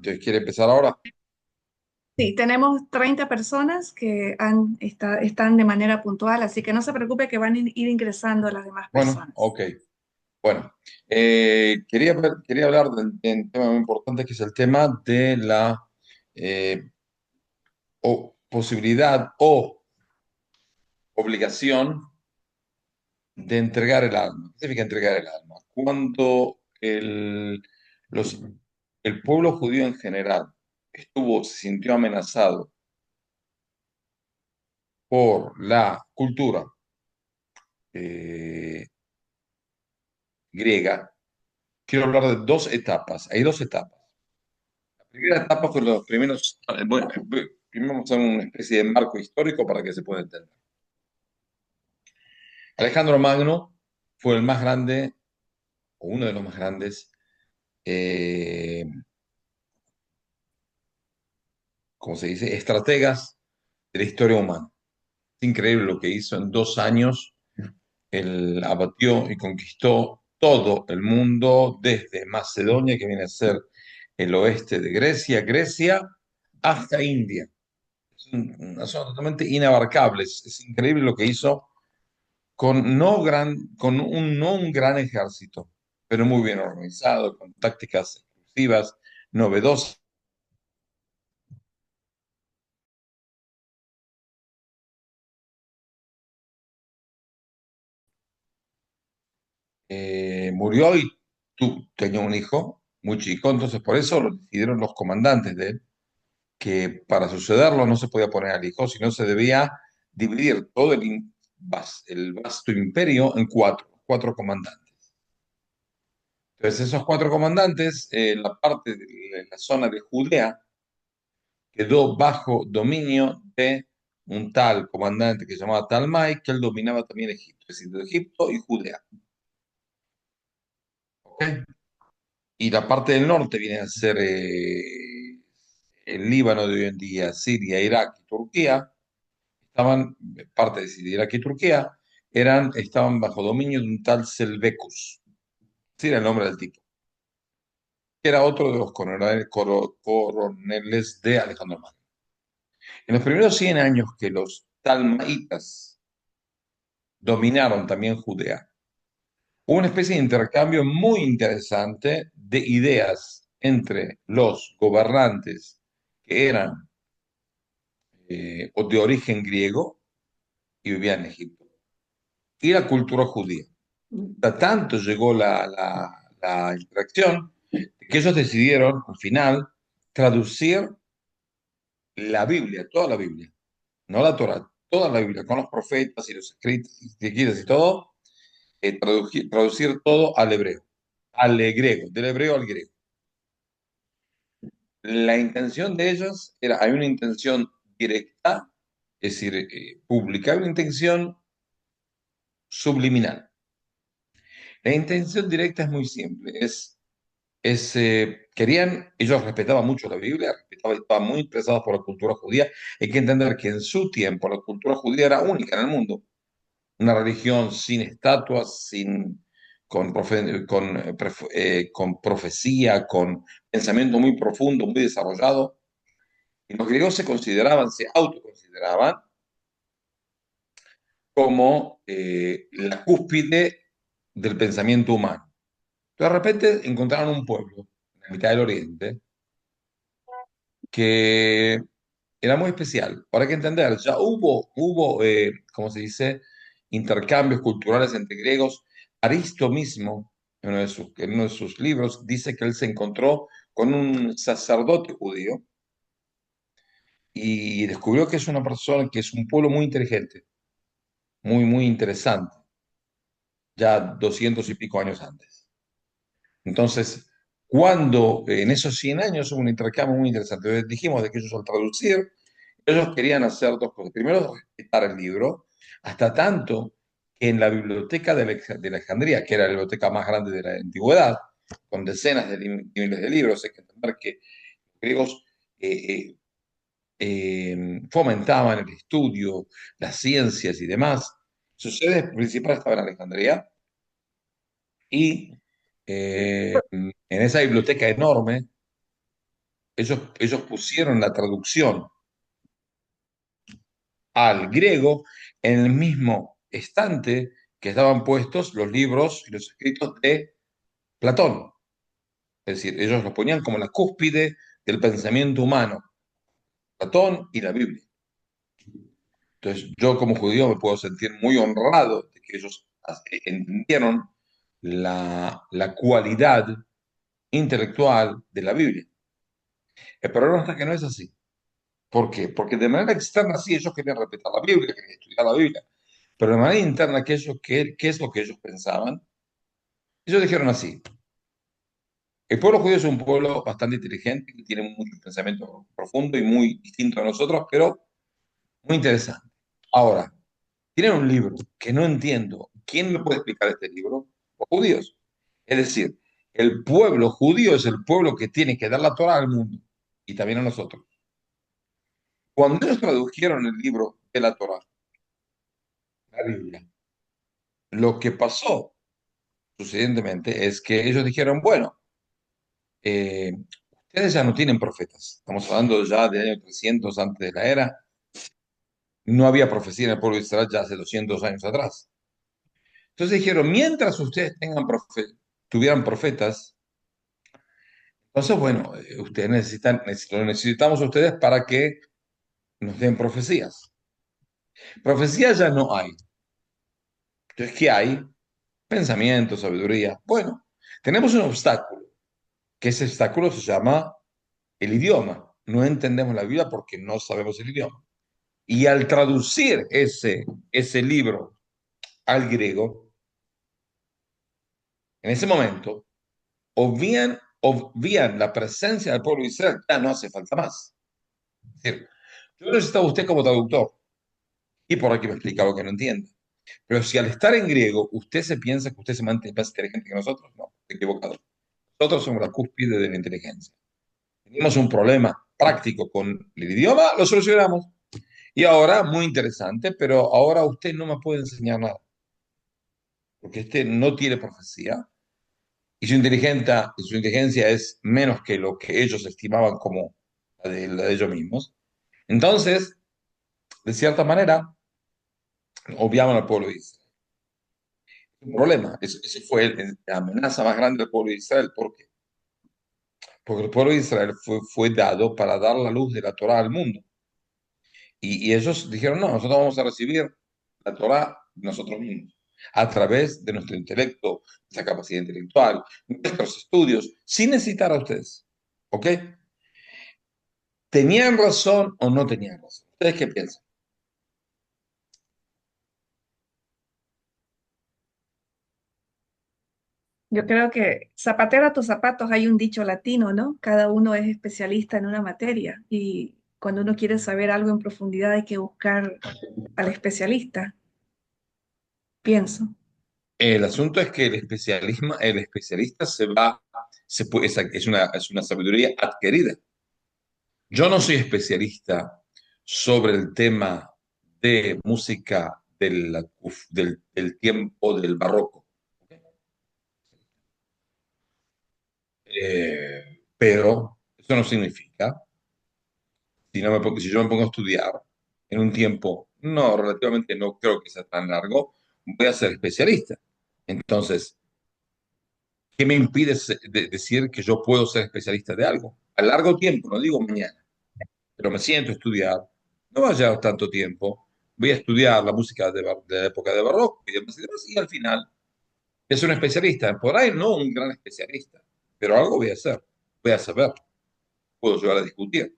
entonces, ¿quiere empezar ahora? Sí, tenemos 30 personas que están de manera puntual, así que no se preocupe que van a ir ingresando las demás Bueno, personas. ok. Bueno, quería hablar de un tema muy importante que es el tema de la eh, posibilidad o obligación de entregar el alma. ¿Qué significa entregar el alma? Cuando los, el pueblo judío en general se sintió amenazado por la cultura eh, griega. Quiero hablar de dos etapas. Hay dos etapas. La primera etapa fue los primeros, bueno, primero vamos a hacer una especie de marco histórico para que se pueda entender. Alejandro Magno fue el más grande, o uno de los más grandes, eh, ¿cómo se dice? Estrategas de la historia humana. Es increíble lo que hizo en 2 años. Él abatió y conquistó todo el mundo, desde Macedonia, que viene a ser el oeste de Grecia, hasta India. Es una zona totalmente inabarcable. Es increíble lo que hizo con no un gran ejército, pero muy bien organizado, con tácticas exclusivas, novedosas. Murió y tenía un hijo muy chico, entonces por eso lo decidieron los comandantes de él, que para sucederlo no se podía poner al hijo, sino se debía dividir todo el vasto imperio en cuatro comandantes. Entonces esos cuatro comandantes, la parte de la zona de Judea, quedó bajo dominio de un tal comandante que se llamaba Talmai, que él dominaba también Egipto, es decir, de Egipto y Judea. ¿Ok? Y la parte del norte viene a ser el Líbano de hoy en día, Siria, Irak y Turquía. Estaban, parte de Siria, Irak y Turquía, estaban bajo dominio de un tal Seleucus. Sí, era el nombre del tipo. Que era otro de los coroneles de Alejandro Magno. En los primeros 100 años que los talmaitas dominaron también Judea, hubo una especie de intercambio muy interesante de ideas entre los gobernantes que eran o de origen griego y vivían en Egipto, y la cultura judía. Hasta tanto llegó la interacción que ellos decidieron, al final, traducir la Biblia, toda la Biblia, no la Torá, toda la Biblia, con los profetas y los escritos y todo, traducir todo al hebreo, al griego, del hebreo al griego. La intención de ellos era, hay una intención directa, es decir, pública, hay una intención subliminal. La intención directa es muy simple, ellos respetaban mucho la Biblia, estaban muy interesados por la cultura judía. Hay que entender que en su tiempo la cultura judía era única en el mundo, una religión sin estatuas, con profecía, con pensamiento muy profundo, muy desarrollado. Y los griegos se autoconsideraban como la cúspide del pensamiento humano. De repente encontraron un pueblo en la mitad del Oriente que era muy especial. Ahora hay que entender, ya hubo ¿cómo se dice?, intercambios culturales entre griegos. Aristo mismo, en uno de sus libros, dice que él se encontró con un sacerdote judío y descubrió que es una persona, que es un pueblo muy inteligente, muy, muy interesante, ya 200 y pico años antes. Entonces, cuando en esos 100 años hubo un intercambio muy interesante, entonces dijimos de que ellos al traducir, ellos querían hacer dos cosas. Primero, respetar el libro, hasta tanto que en la biblioteca de Alejandría, que era la biblioteca más grande de la antigüedad, con decenas de miles de libros, hay que entender que los griegos eh, fomentaban el estudio, las ciencias y demás. Su sede principal estaba en Alejandría y en esa biblioteca enorme, ellos pusieron la traducción al griego en el mismo estante que estaban puestos los libros y los escritos de Platón. Es decir, ellos los ponían como la cúspide del pensamiento humano, Platón y la Biblia. Entonces, yo como judío me puedo sentir muy honrado de que ellos entendieron la cualidad intelectual de la Biblia. El problema está que no es así. ¿Por qué? Porque de manera externa sí, ellos querían respetar la Biblia, querían estudiar la Biblia, pero de manera interna, ¿qué es lo que ellos pensaban? Ellos dijeron así: el pueblo judío es un pueblo bastante inteligente, que tiene mucho pensamiento profundo y muy distinto a nosotros, pero muy interesante. Ahora, tienen un libro que no entiendo. ¿Quién me puede explicar este libro? Los judíos. Es decir, el pueblo judío es el pueblo que tiene que dar la Torah al mundo y también a nosotros. Cuando ellos tradujeron el libro de la Torah, la Biblia, lo que pasó sucedientemente es que ellos dijeron, bueno, eh, ustedes ya no tienen profetas. Estamos hablando ya del año 300 antes de la era. No había profecía en el pueblo de Israel ya hace 200 años atrás. Entonces dijeron, mientras ustedes tuvieran profetas, entonces, bueno, ustedes lo necesitamos a ustedes para que nos den profecías. Profecías ya no hay. Entonces, ¿qué hay? Pensamiento, sabiduría. Bueno, tenemos un obstáculo, que ese obstáculo se llama el idioma. No entendemos la Biblia porque no sabemos el idioma. Y al traducir ese libro al griego, en ese momento, obvían la presencia del pueblo de Israel, ya no hace falta más. Es decir, yo necesito a usted como traductor, y por aquí me explica lo que no entiende. Pero si al estar en griego, usted se piensa que usted se mantiene más inteligente que nosotros, no, estoy equivocado. Nosotros somos la cúspide de la inteligencia. Teníamos un problema práctico con el idioma, lo solucionamos. Y ahora, muy interesante, pero ahora usted no me puede enseñar nada, porque este no tiene profecía y su inteligencia es menos que lo que ellos estimaban como la de ellos mismos. Entonces, de cierta manera, obviaban al pueblo de Israel. Un problema, ese fue la amenaza más grande del pueblo de Israel. ¿Por qué? Porque el pueblo de Israel fue dado para dar la luz de la Torah al mundo. Y ellos dijeron, no, nosotros vamos a recibir la Torah nosotros mismos, a través de nuestro intelecto, nuestra capacidad intelectual, nuestros estudios, sin necesitar a ustedes. ¿Ok? ¿Tenían razón o no tenían razón? ¿Ustedes qué piensan? Yo creo que zapatero a tus zapatos hay un dicho latino, ¿no? Cada uno es especialista en una materia y cuando uno quiere saber algo en profundidad hay que buscar al especialista, pienso. El asunto es que el especialista es una sabiduría adquirida. Yo no soy especialista sobre el tema de música del tiempo del barroco. Pero eso no significa, si yo me pongo a estudiar en un tiempo, no, relativamente no creo que sea tan largo, voy a ser especialista. Entonces, ¿qué me impide decir que yo puedo ser especialista de algo? A largo tiempo, no digo mañana, pero me siento a estudiar, no va a llevar tanto tiempo, voy a estudiar la música de la época de barroco y demás, y al final es un especialista, por ahí no un gran especialista, pero algo voy a hacer, voy a saber, puedo llegar a discutir,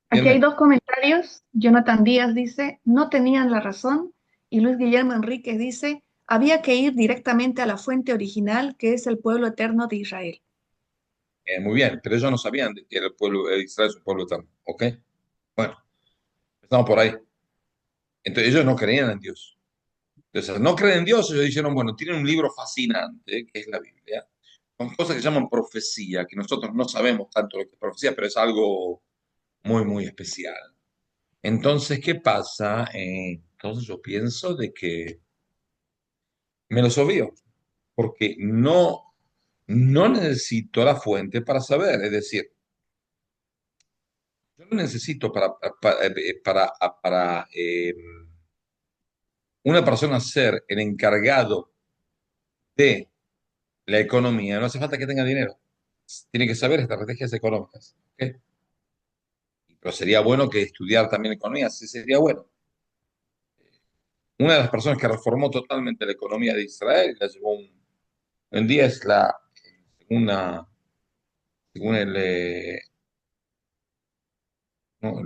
Aquí hay ¿entienden? dos comentarios. Jonathan Díaz dice, no tenían la razón. Y Luis Guillermo Enríquez dice, había que ir directamente a la fuente original, que es el pueblo eterno de Israel. Muy bien, pero ellos no sabían de que el pueblo de Israel es un pueblo eterno, ¿ok? Bueno, estamos por ahí. Entonces ellos no creían en Dios. Entonces, al no creen en Dios, ellos dijeron, bueno, tienen un libro fascinante, que es la Biblia, con cosas que llaman profecía, que nosotros no sabemos tanto lo que es profecía, pero es algo muy, muy especial. Entonces, ¿qué pasa? Entonces yo pienso de que me los obvio, porque no necesito la fuente para saber. Es decir, Yo no necesito para una persona ser el encargado de la economía, no hace falta que tenga dinero. Tiene que saber estrategias económicas. ¿Ok? Pero sería bueno que estudiar también economía, sí sería bueno. Una de las personas que reformó totalmente la economía de Israel, la llevó hoy en día es una, según no,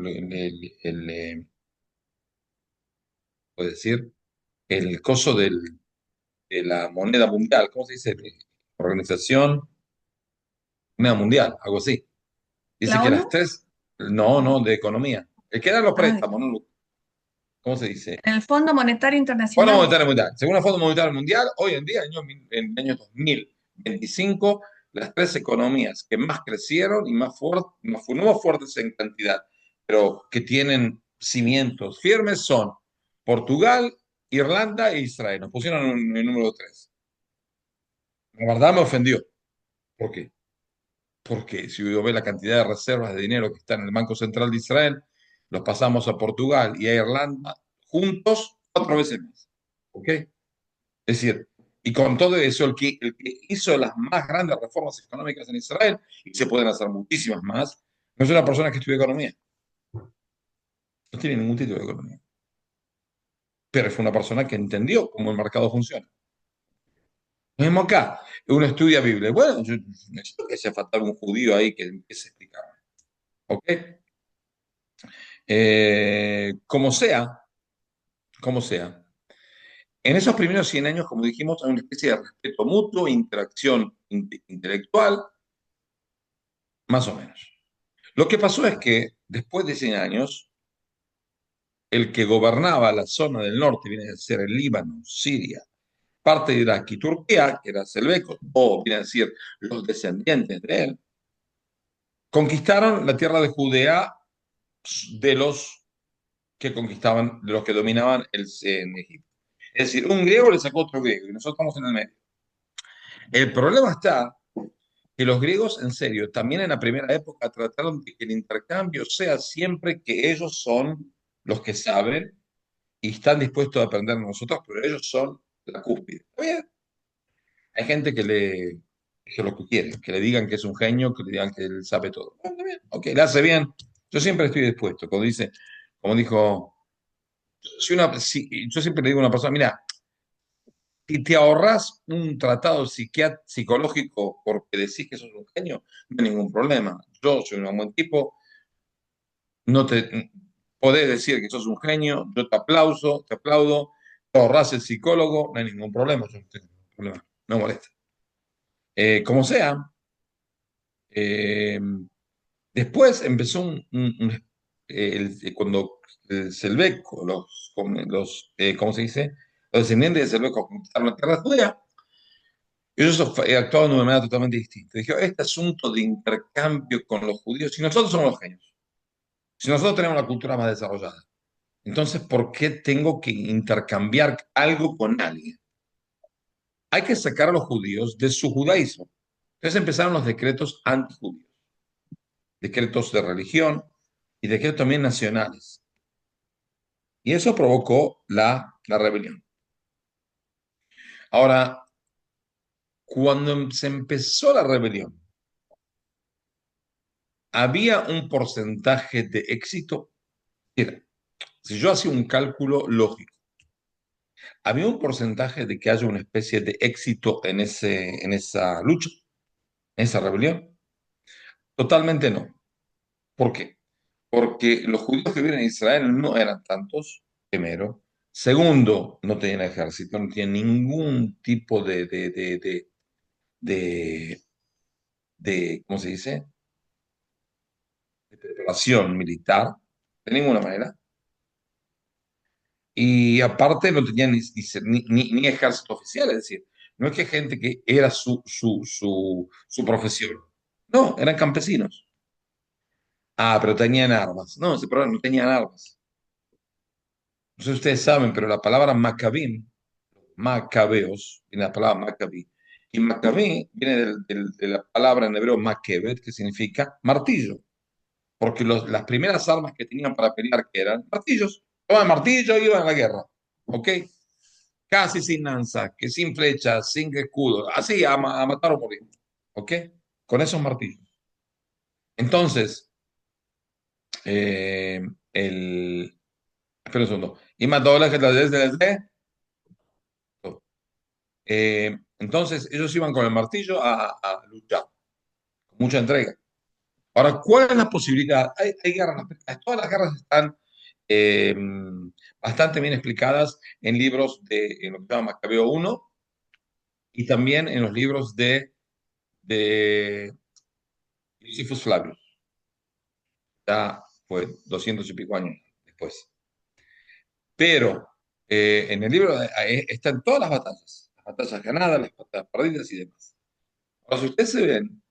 puede decir, el coso de la moneda mundial, ¿cómo se dice? Organización Moneda Mundial, algo así. Dice ¿La que las ONU? tres, no, no, de economía. El que da los Ah, préstamos, ¿no? ¿Cómo se dice? en el Fondo Monetario Fondo Internacional. Monetario Mundial. Según el Fondo Monetario Mundial, hoy en día, en el año 2025, las tres economías que más crecieron y más fuertes, no más fuertes en cantidad, pero que tienen cimientos firmes son Portugal, Irlanda e Israel. Nos pusieron en el número 3. La verdad me ofendió. ¿Por qué? Porque si uno ve la cantidad de reservas de dinero que están en el Banco Central de Israel, los pasamos a Portugal y a Irlanda juntos 4 veces más. ¿Ok? Es decir, y con todo eso, el que hizo las más grandes reformas económicas en Israel, y se pueden hacer muchísimas más, no es una persona que estudió economía, no tiene ningún título de economía, pero fue una persona que entendió cómo el mercado funciona. Lo mismo acá, uno estudia Biblia. Bueno, yo necesito que sea faltar un judío ahí que empiece a explicar. ¿Ok? Como sea, como sea. En esos primeros 100 años, como dijimos, hay una especie de respeto mutuo, interacción intelectual, más o menos. Lo que pasó es que después de 100 años, el que gobernaba la zona del norte, viene a ser el Líbano, Siria, parte de Irak y Turquía, que era Seleucos, o viene a decir los descendientes de él, conquistaron la tierra de Judea de los que conquistaban, de los que dominaban en Egipto. Es decir, un griego le sacó a otro griego y nosotros estamos en el medio. El problema está que los griegos, en serio, también en la primera época trataron de que el intercambio sea siempre que ellos son los que saben y están dispuestos a aprender de nosotros, pero ellos son la cúspide. ¿Está bien? Hay gente que lo que quiere, que le digan que es un genio, que le digan que él sabe todo. Bueno, está bien, ok, le hace bien. Yo siempre estoy dispuesto. Cuando dice, como dijo, yo siempre le digo a una persona, mira, si te ahorras un tratado psicológico porque decís que sos un genio, no hay ningún problema. Yo soy un buen tipo, no te podés decir que sos un genio, yo te aplaudo, te ahorras el psicólogo, no hay ningún problema, yo no tengo ningún problema, no molesta. Como sea, eh, después empezó cuando el Selveco, ¿cómo se dice? Los descendientes de Selveco conquistaron la tierra judía. Ellos actuaban de una manera totalmente distinta. Dijeron, este asunto de intercambio con los judíos, si nosotros somos los genios, si nosotros tenemos la cultura más desarrollada, entonces, ¿por qué tengo que intercambiar algo con alguien? Hay que sacar a los judíos de su judaísmo. Entonces empezaron los decretos antijudíos, decretos de religión y decretos también nacionales. Y eso provocó la rebelión. Ahora, cuando se empezó la rebelión, había un porcentaje de éxito. Mira, si yo hacía un cálculo lógico, había un porcentaje de que haya una especie de éxito en esa lucha, en esa rebelión. Totalmente no. ¿Por qué? Porque los judíos que viven en Israel no eran tantos, primero. Segundo, no tenían ejército, no tenían ningún tipo de, ¿cómo se dice? De preparación militar, de ninguna manera. Y aparte no tenían ni ejército oficial, es decir, no es que gente que era su profesión. No, eran campesinos. Ah, pero tenían armas. No, ese problema no tenían armas. No sé si ustedes saben, pero la palabra Maccabim, Macabeos, viene la palabra Maccabí. Y Maccabí viene de la palabra en hebreo Maquebet, que significa martillo. porque las primeras armas que tenían para pelear, que eran martillos, tomaban martillo y iban a la guerra, ¿ok? Casi sin lanza, que sin flechas, sin escudo, así a matar o morir, ¿ok? Con esos martillos. Entonces, eh, el... Espera un segundo. Y mató la gente desde... entonces, ellos iban con el martillo a luchar, con mucha entrega. Ahora, ¿cuál es la posibilidad? Hay guerras, todas las guerras están eh, bastante bien explicadas en libros en lo que se llama Macabeo 1 y también en los libros de Josephus Flavius, ya fue 200 y pico años después. Pero en el libro están todas las batallas ganadas, las batallas perdidas y demás. Ahora, si ustedes se ven,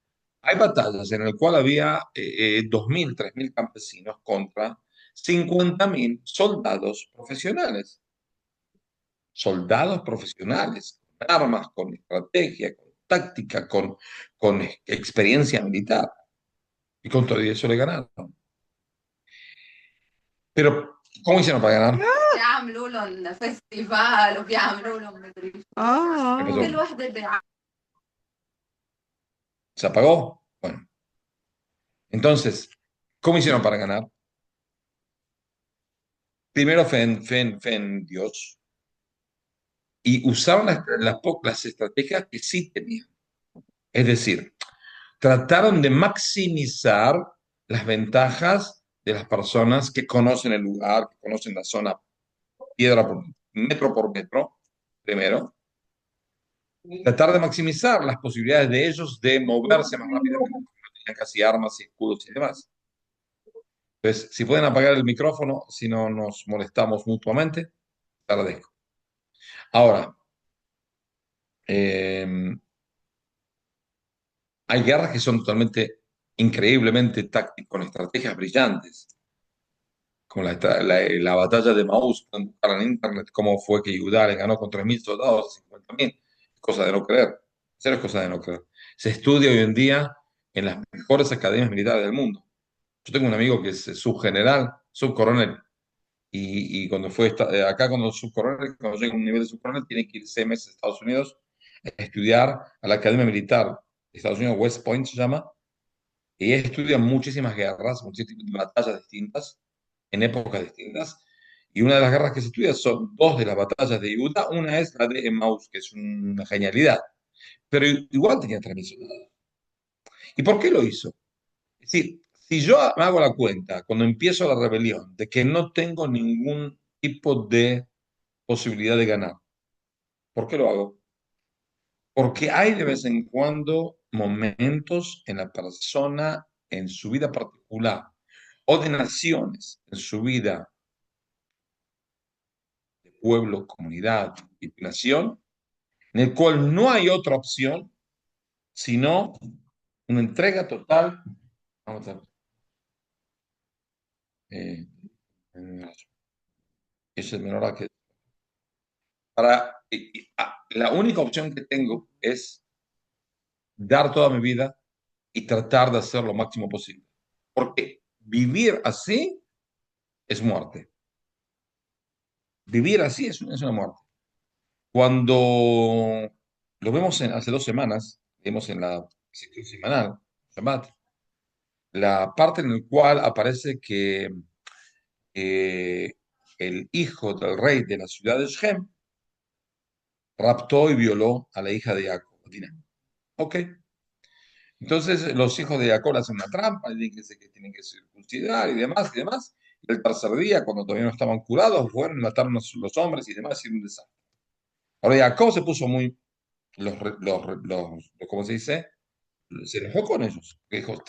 hay batallas en las cuales había 2.000, 3.000 campesinos contra 50.000 soldados profesionales. Soldados profesionales, con armas, con estrategia, con táctica, con experiencia militar. Y con todo eso le ganaron. Pero, ¿cómo hicieron para ganar? بيعملوا لهم فيستيفال وبيعملوا لهم مدري شو ¿Qué كل pasó? وحده بيعمل. ¿Se apagó? Bueno, entonces, ¿cómo hicieron para ganar? Primero fe en Dios y usaron las estrategias que sí tenían. Es decir, trataron de maximizar las ventajas de las personas que conocen el lugar, que conocen la zona piedra por metro, primero. Tratar de maximizar las posibilidades de ellos de moverse más rápidamente, porque no tenían casi armas y escudos y demás. Entonces, si pueden apagar el micrófono, si no nos molestamos mutuamente, te agradezco. Ahora, eh, hay guerras que son totalmente, increíblemente tácticas, con estrategias brillantes, como la batalla de Maús, pueden buscar en internet cómo fue que Judá le ganó con 3.000 soldados a 50.000, cosa de no creer, en serio es cosa de no creer. Se estudia hoy en día en las mejores academias militares del mundo. Yo tengo un amigo que es subgeneral, subcoronel, y cuando fue acá, cuando es subcoronel, cuando llega a un nivel de subcoronel, tiene que ir 6 meses a Estados Unidos a estudiar a la Academia Militar de Estados Unidos, West Point se llama, y ella estudia muchísimas guerras, muchísimas batallas distintas, en épocas distintas, y una de las guerras que se estudia son dos de las batallas de Utah, una es la de Emmaus, que es una genialidad, pero igual tenía 3.000 soldados. ¿Y por qué lo hizo? Es decir, si yo me hago la cuenta cuando empiezo la rebelión de que no tengo ningún tipo de posibilidad de ganar, ¿por qué lo hago? Porque hay de vez en cuando momentos en la persona, en su vida particular, o de naciones, en su vida de pueblo, comunidad y nación, en el cual no hay otra opción sino una entrega total, vamos a ver, eh, ese es menor a que la única opción que tengo es dar toda mi vida y tratar de hacer lo máximo posible. Porque vivir así es muerte. Vivir así es una muerte. Cuando lo vemos hace 2 semanas, vemos en la sección semanal, Shabbat, la parte en la cual aparece que eh, el hijo del rey de la ciudad de Shem raptó y violó a la hija de Jacob, Dina. Ok. Entonces los hijos de Jacob hacen una trampa, y dicen que tienen que circuncidar y demás y demás. Y el tercer día, cuando todavía no estaban curados, fueron, mataron a los hombres y demás, y un desastre. Ahora Jacob se puso muy, ¿cómo se dice? Se enojó con ellos. Que dijo,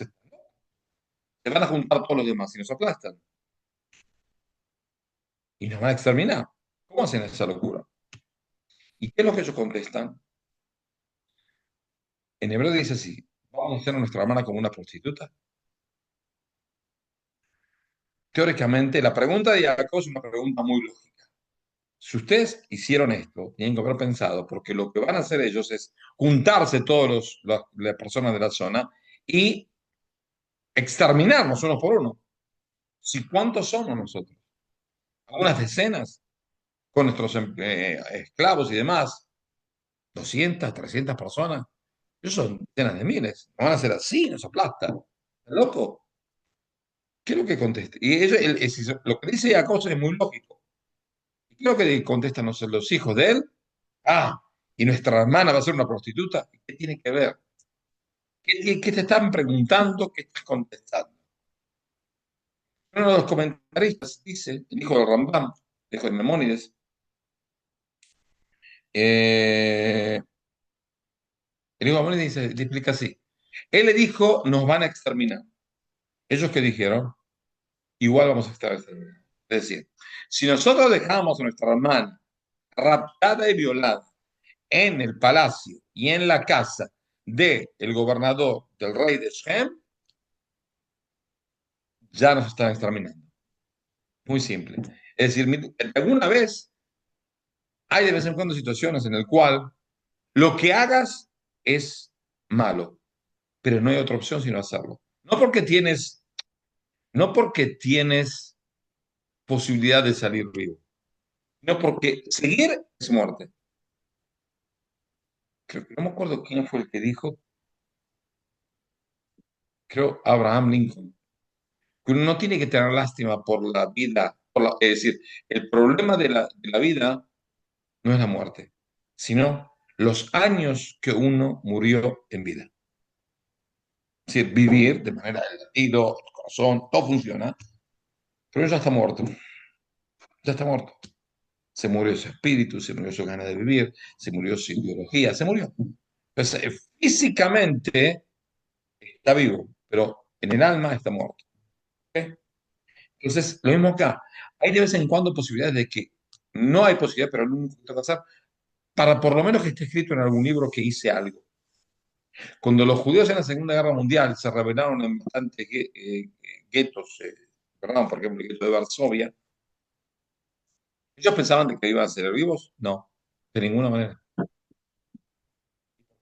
se van a juntar todos los demás y nos aplastan. Y nos van a exterminar. ¿Cómo hacen esa locura? ¿Y qué es lo que ellos contestan? En hebreo dice así, vamos a hacer a nuestra hermana como una prostituta. Teóricamente, la pregunta de Jacob es una pregunta muy lógica. Si ustedes hicieron esto, tienen que haber pensado, porque lo que van a hacer ellos es juntarse todas las personas de la zona y exterminarnos unos por uno. Si cuántos somos nosotros, algunas decenas con nuestros esclavos y demás, 200, 300 personas, ellos son decenas de miles, no van a ser así, nos aplastan. ¿Estás loco? ¿Qué es lo que contesta? Y ellos, lo que dice Jacob es muy lógico. ¿Qué es lo que contestan los hijos de él? Ah, y nuestra hermana va a ser una prostituta. ¿Qué tiene que ver? ¿Qué te están preguntando? ¿Qué estás contestando? Uno de los comentaristas dice, el hijo de Rambam, el hijo de Memónides, eh, el hijo de Memónides dice, le explica así. Él le dijo, nos van a exterminar. Ellos que dijeron, igual vamos a estar exterminados. Es decir, si nosotros dejamos a nuestra hermana raptada y violada en el palacio y en la casa del gobernador del rey de Shem, ya nos están exterminando. Muy simple. Es decir, alguna vez hay de vez en cuando situaciones en las cuales lo que hagas es malo, pero no hay otra opción sino hacerlo. No porque tienes posibilidad de salir vivo, no porque seguir es muerte. Creo que no me acuerdo quién fue el que dijo, creo Abraham Lincoln, que uno no tiene que tener lástima por la vida, es decir, el problema de la vida no es la muerte, sino los años que uno murió en vida. Es decir, vivir de manera del latido, el corazón, todo funciona, pero ya está muerto, ya está muerto. Se murió su espíritu, se murió su ganas de vivir, se murió su ideología, se murió. Entonces, físicamente está vivo, pero en el alma está muerto. ¿Ok? Entonces, lo mismo acá. Hay de vez en cuando posibilidades de que no hay posibilidad, pero nunca va a pasar, para por lo menos que esté escrito en algún libro que hice algo. Cuando los judíos en la Segunda Guerra Mundial se rebelaron en bastantes guetos, perdón, por ejemplo, el gueto de Varsovia, ellos pensaban de que iban a ser vivos. No, de ninguna manera. ¿Por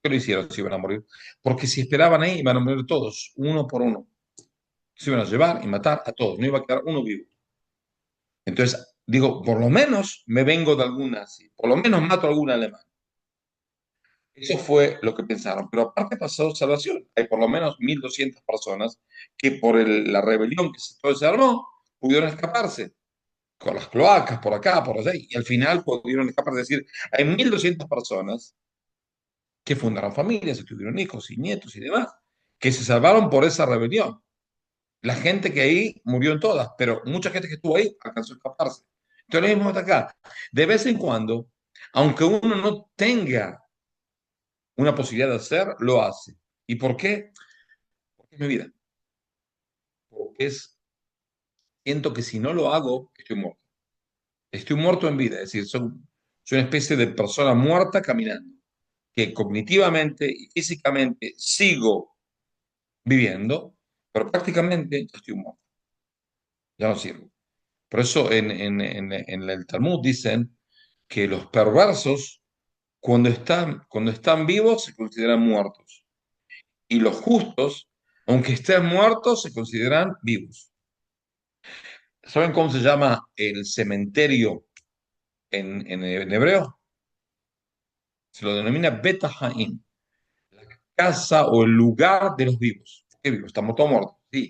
qué lo hicieron si iban a morir? Porque si esperaban ahí, iban a morir todos, uno por uno. Se iban a llevar y matar a todos, no iba a quedar uno vivo. Entonces, digo, por lo menos me vengo de alguna así, por lo menos mato a algún alemán. Eso fue lo que pensaron. Pero aparte pasó salvación. Hay por lo menos 1.200 personas que por la rebelión que todo se armó, pudieron escaparse con las cloacas por acá, por allá, y al final pudieron escapar. Es decir, hay 1.200 personas que fundaron familias, que tuvieron hijos y nietos y demás, que se salvaron por esa rebelión. La gente que ahí murió en todas, pero mucha gente que estuvo ahí alcanzó a escaparse. Entonces lo mismo hasta acá. De vez en cuando, aunque uno no tenga una posibilidad de hacer, lo hace. ¿Y por qué? Porque es mi vida. Porque siento que si no lo hago, estoy muerto. Estoy muerto en vida. Es decir, soy una especie de persona muerta caminando, que cognitivamente y físicamente sigo viviendo, pero prácticamente ya estoy muerto. Ya no sirvo. Por eso en el Talmud dicen que los perversos, cuando están vivos, se consideran muertos. Y los justos, aunque estén muertos, se consideran vivos. ¿Saben cómo se llama el cementerio en hebreo? Se lo denomina Bet Haim, la casa o el lugar de los vivos. ¿Qué vivos? Estamos todos muertos. Sí,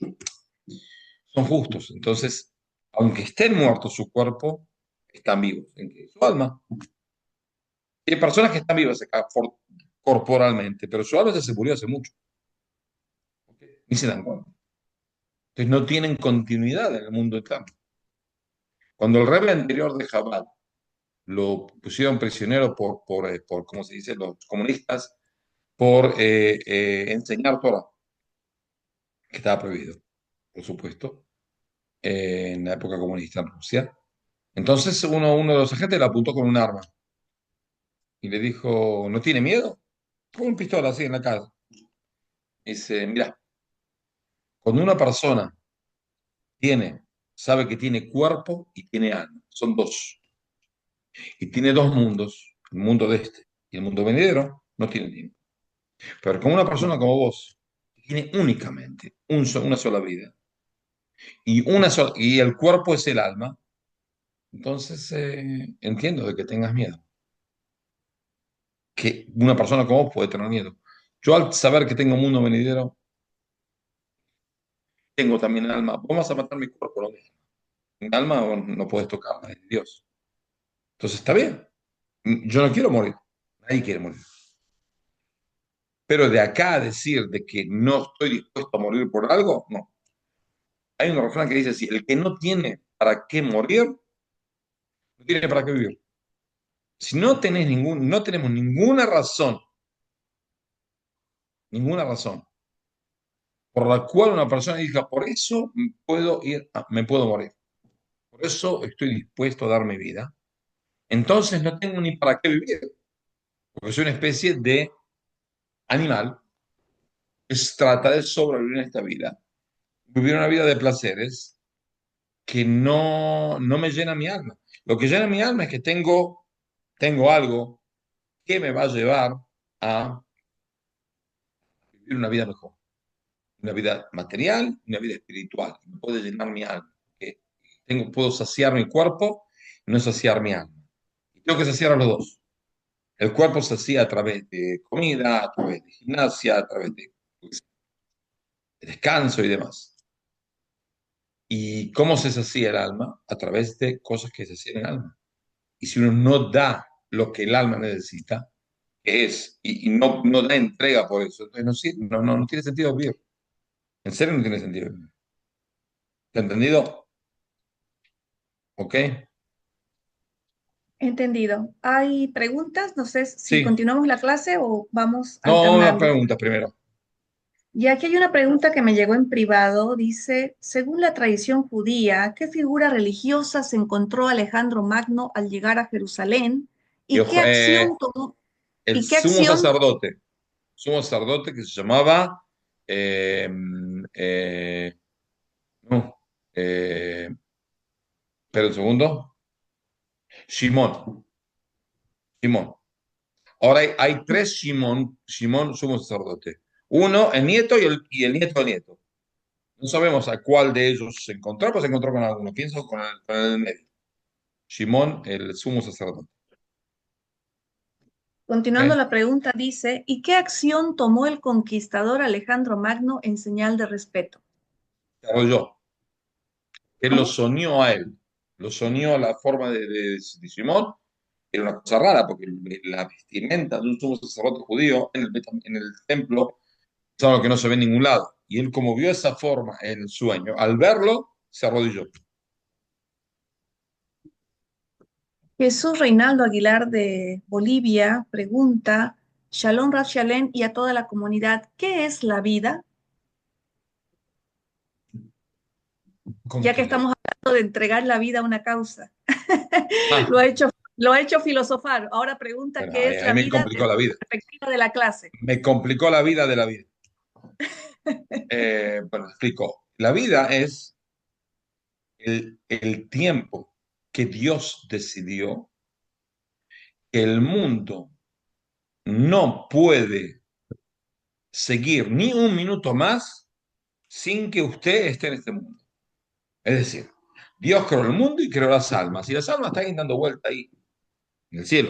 son justos. Entonces, aunque estén muertos su cuerpo, están vivos. ¿En qué? Su alma. Hay personas que están vivas acá corporalmente, pero su alma ya se murió hace mucho. ¿Ok? Ni se dan cuenta. Entonces no tienen continuidad en el mundo eterno. Cuando el rey anterior de Jabal lo pusieron prisionero por ¿cómo se dice?, los comunistas, por enseñar Torah, que estaba prohibido, por supuesto, en la época comunista en Rusia. Entonces uno de los agentes le apuntó con un arma y le dijo, ¿no tiene miedo? Con una pistola así en la cara. Dice, mira, cuando una persona sabe que tiene cuerpo y tiene alma, son dos, y tiene dos mundos, el mundo de este y el mundo venidero, no tiene tiempo. Pero con una persona como vos, tiene únicamente una sola vida y el cuerpo es el alma, entonces entiendo de que tengas miedo, que una persona como vos puede tener miedo. Yo al saber que tengo un mundo venidero, tengo también alma. Vos vas a matar mi cuerpo, lo mismo. Mi alma no puedes tocarla, es Dios. Entonces está bien. Yo no quiero morir. Nadie quiere morir. Pero de acá a decir de que no estoy dispuesto a morir por algo, no. Hay un refrán que dice así, el que no tiene para qué morir, no tiene para qué vivir. Si no tenés no tenemos ninguna razón por la cual una persona diga, por eso me puedo morir. Por eso estoy dispuesto a dar mi vida. Entonces no tengo ni para qué vivir, porque soy una especie de animal que trata de sobrevivir en esta vida, vivir una vida de placeres que no me llena mi alma. Lo que llena mi alma es que tengo algo que me va a llevar a vivir una vida mejor, una vida material, una vida espiritual, que puede llenar mi alma, que puedo saciar mi cuerpo, no saciar mi alma. Y tengo que saciar a los dos. El cuerpo se hacía a través de comida, a través de gimnasia, a través de descanso y demás. ¿Y cómo se hacía el alma? A través de cosas que se hacían en el alma. Y si uno no da lo que el alma necesita, que es, y no da entrega por eso, entonces no tiene sentido vivir. En serio no tiene sentido vivir. ¿Te ha entendido? ¿Ok? Entendido. ¿Hay preguntas? No sé si Sí. continuamos la clase o vamos No, una alternando. pregunta primero. Y aquí hay una pregunta que me llegó en privado. Dice, según la tradición judía, ¿qué figura religiosa se encontró Alejandro Magno al llegar a Jerusalén? Y, ¿Y qué acción tomó? el ¿Y qué acción? sumo sacerdote que se llamaba, eh, eh, no, eh, espera un segundo, Simón, Simón. Ahora hay tres Simón sumo sacerdote. Uno, el nieto y el nieto del nieto. No sabemos a cuál de ellos se encontró, pero se encontró con alguno. Pienso con el del medio. Simón, el sumo sacerdote. Continuando ¿Ok? la pregunta, dice, ¿y qué acción tomó el conquistador Alejandro Magno en señal de respeto? Te hago yo. Él lo ¿Cómo? soñó a él. Lo soñó a la forma de Simón. Era una cosa rara, porque la vestimenta de un sumo sacerdote judío en el templo es algo que no se ve en ningún lado. Y él, como vio esa forma en el sueño, al verlo, se arrodilló. Jesús Reinaldo Aguilar de Bolivia pregunta, Shalom Raf Shalem y a toda la comunidad, ¿qué es la vida? ¿Cómo Ya que que la vida? estamos hablando de entregar la vida a una causa. Ah, Lo ha hecho filosofar. Ahora pregunta, bueno, ¿qué ahí, es ahí la me vida complicó desde la la vida. perspectiva de la clase? Me complicó la vida de la vida. Bueno, explico. La vida es el tiempo que Dios decidió que el mundo no puede seguir ni un minuto más sin que usted esté en este mundo. Es decir, Dios creó el mundo y creó las almas, y las almas están dando vuelta ahí en el cielo.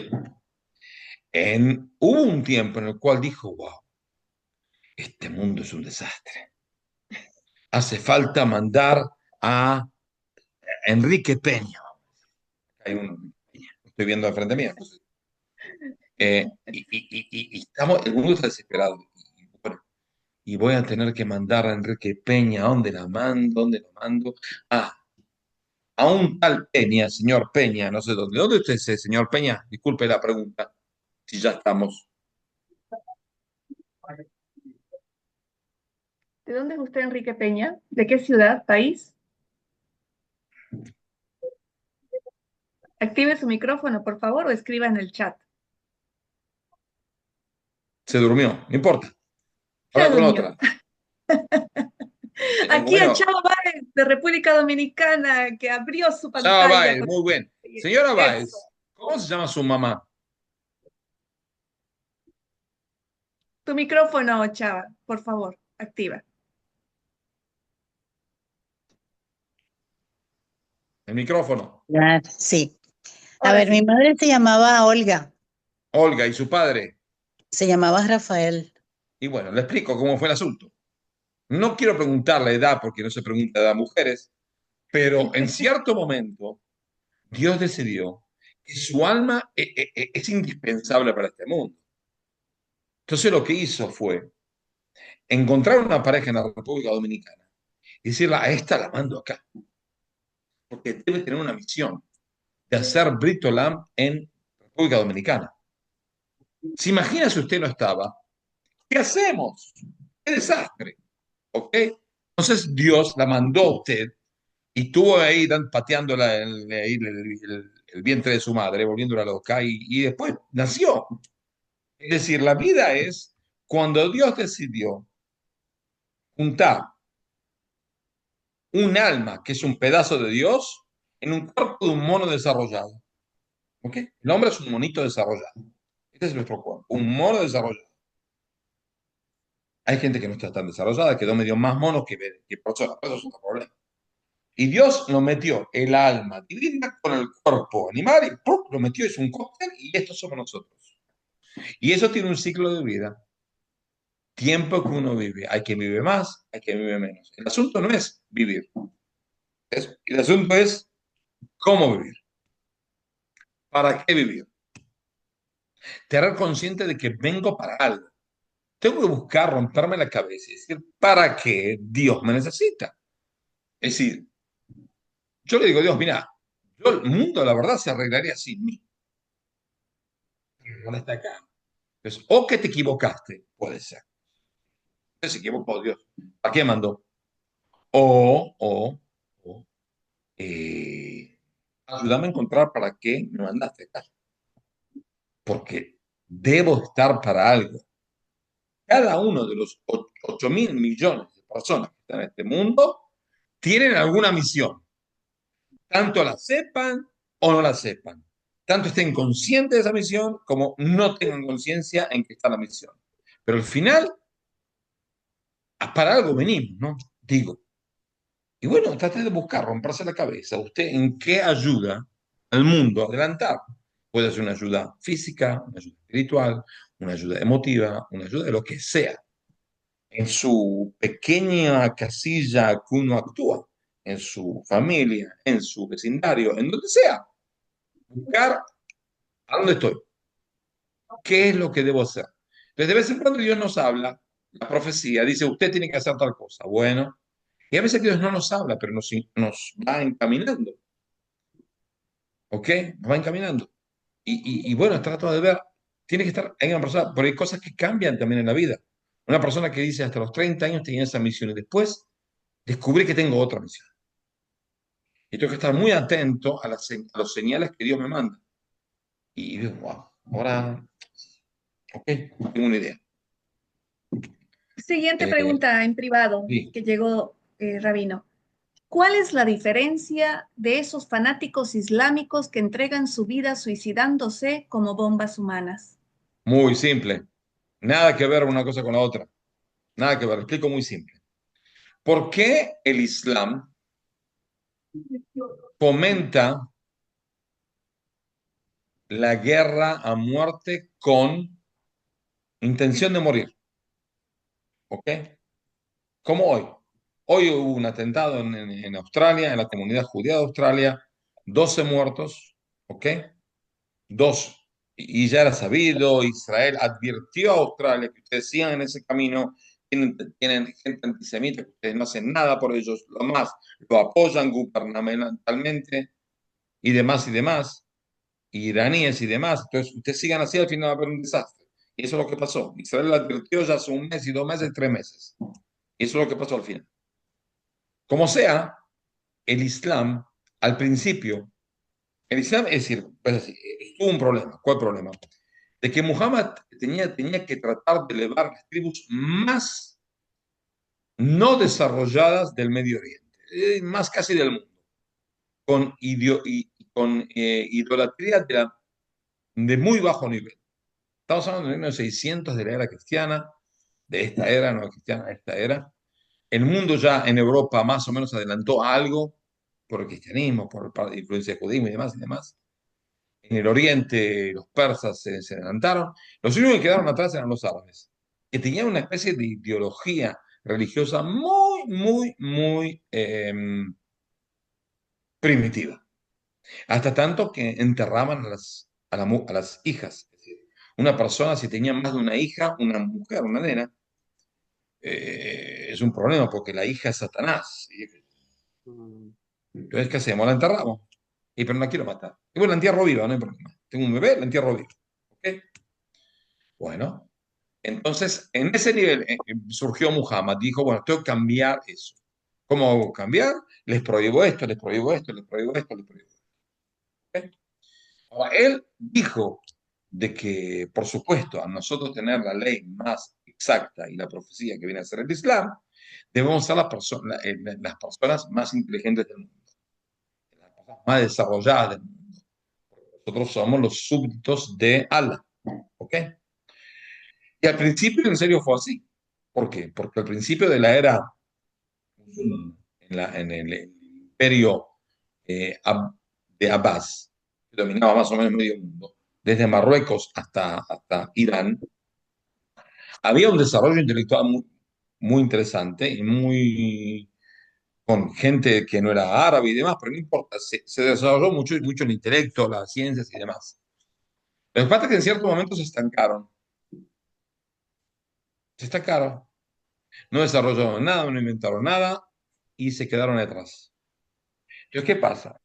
Hubo un tiempo en el cual dijo, wow, este mundo es un desastre. Hace falta mandar a Enrique Peña. Hay uno, estoy viendo de frente mío. Y estamos, el mundo está desesperado. Bueno, y voy a tener que mandar a Enrique Peña. ¿A dónde la mando? ¿Dónde la mando? Ah, a un tal Peña, señor Peña, no sé dónde. ¿Dónde usted es, señor Peña? Disculpe la pregunta, si ya estamos. ¿De dónde es usted, Enrique Peña? ¿De qué ciudad, país? Active su micrófono, por favor, o escriba en el chat. Se durmió, no importa. Se Habla con durmió. otra. Aquí a Bueno, Chava Báez, de República Dominicana, que abrió su Chava pantalla. Báez, muy bien. Señora Eso. Báez, ¿cómo se llama su mamá? Tu micrófono, Chava, por favor. activa. El micrófono. Ah, sí. A Ahora ver, mi sí. madre se llamaba Olga, Olga y su padre. se llamaba Rafael. Y bueno, le explico cómo fue el asunto. No quiero preguntar la edad porque no se pregunta edad a mujeres, pero en cierto momento Dios decidió que su alma es indispensable para este mundo. Entonces lo que hizo fue encontrar una pareja en la República Dominicana y decirle, a esta la mando acá, porque debe tener una misión de hacer Brito Lam en República Dominicana. ¿Se imagina si usted no estaba? ¿Qué hacemos? ¡Qué desastre! ¿Ok? Entonces Dios la mandó a usted y estuvo ahí pateando el vientre de su madre, volviéndola loca, y después nació. Es decir, la vida es cuando Dios decidió juntar un alma, que es un pedazo de Dios, en un cuerpo de un mono desarrollado. ¿Ok? El hombre es un monito desarrollado. Este es nuestro cuerpo, un mono desarrollado. Hay gente que no está tan desarrollada, quedó medio más mono que personas, pero eso es otro problema. Y Dios nos metió el alma divina con el cuerpo animal y ¡pum! Lo metió, es un cóctel y estos somos nosotros. Y eso tiene un ciclo de vida. Tiempo que uno vive. Hay quien vive más, hay quien vive menos. El asunto no es vivir. El asunto es cómo vivir. ¿Para qué vivir? Tener consciente de que vengo para algo. Tengo que buscar romperme la cabeza y decir, ¿para qué Dios me necesita? Es decir, yo le digo a Dios, mira, yo el mundo, la verdad, se arreglaría sin mí. No está acá. Entonces, o que te equivocaste, puede ser. Se equivocó Dios. ¿Para qué mandó? O ayúdame a encontrar para qué me mandaste acá. Porque debo estar para algo. Cada uno de los 8.000 millones de personas que están en este mundo tienen alguna misión. Tanto la sepan o no la sepan. Tanto estén conscientes de esa misión como no tengan conciencia en que está la misión. Pero al final, para algo venimos, ¿no? Digo. Y bueno, trate de buscar, romperse la cabeza. ¿Usted en qué ayuda al mundo a adelantar? Puede ser una ayuda física, una ayuda espiritual, una ayuda emotiva, una ayuda de lo que sea. En su pequeña casilla que uno actúa, en su familia, en su vecindario, en donde sea. Buscar a dónde estoy, qué es lo que debo hacer. Entonces, de vez en cuando Dios nos habla, la profecía dice, usted tiene que hacer tal cosa. Bueno, y a veces Dios no nos habla, pero nos va encaminando. ¿Ok? Nos va encaminando. Y bueno, trato de ver, tiene que estar, hay una persona, porque hay cosas que cambian también en la vida. Una persona que dice hasta los 30 años tenía esa misión y después descubrí que tengo otra misión. Y tengo que estar muy atento a los señales que Dios me manda. Y digo, wow, ahora, ok, tengo una idea. Siguiente Eh, pregunta en privado sí, que llegó, Rabino. ¿Cuál es la diferencia de esos fanáticos islámicos que entregan su vida suicidándose como bombas humanas? muy simple. Nada que ver una cosa con la otra. Nada que ver. Explico muy simple. ¿Por qué el Islam fomenta la guerra a muerte con intención de morir? ¿Ok? Como hoy. Hoy hubo un atentado en Australia, en la comunidad judía de Australia, 12 muertos, ¿ok? Dos. Y ya era sabido, Israel advirtió a Australia que ustedes sigan en ese camino, tienen gente antisemita, que ustedes no hacen nada por ellos, lo más, lo apoyan gubernamentalmente y demás, iraníes y demás. Entonces, ustedes sigan así, al final va a haber un desastre. Y eso es lo que pasó. Israel advirtió ya hace un mes y 2 meses, 3 meses. Y eso es lo que pasó al final. Como sea, el Islam, al principio, el Islam, es decir, pues así, tuvo un problema. ¿Cuál problema? De que Muhammad tenía que tratar de elevar las tribus más no desarrolladas del Medio Oriente, más casi del mundo, con idolatría de muy bajo nivel. Estamos hablando del año 600 de la era cristiana, de esta era, no cristiana, de esta era. El mundo ya en Europa más o menos adelantó algo por el cristianismo, por la influencia del judío y demás y demás. En el Oriente los persas se adelantaron. Los únicos que quedaron atrás eran los árabes, que tenían una especie de ideología religiosa muy primitiva. Hasta tanto que enterraban a las hijas. Es decir, una persona, si tenía más de una hija, una mujer, una nena, es un problema porque la hija es Satanás. Entonces, ¿qué hacemos? La enterramos. Y pero no la quiero matar. Y bueno, la entierro viva, no hay problema. Tengo un bebé, la entierro viva. ¿Ok? Bueno, entonces en ese nivel surgió Muhammad. Dijo, bueno, tengo que cambiar eso. ¿Cómo hago cambiar? Les prohíbo esto, les prohíbo esto, les prohíbo esto, les prohíbo esto. ¿Ok? Ahora, él dijo de que, por supuesto, a nosotros tener la ley más exacta y la profecía que viene a ser el Islam, debemos ser las personas más inteligentes del mundo, las personas más desarrolladas del mundo. Nosotros somos los súbditos de Allah. ¿Ok? Y al principio, en serio, fue así. ¿Por qué? Porque al principio de la era musulmana, en el imperio de Abbas, que dominaba más o menos medio mundo, desde Marruecos hasta Irán, había un desarrollo intelectual muy interesante y muy con gente que no era árabe y demás, pero no importa, se desarrolló mucho el intelecto, las ciencias y demás. Lo que pasa es que en cierto momento se estancaron, no desarrollaron nada, no inventaron nada y se quedaron atrás. Entonces, ¿qué pasa?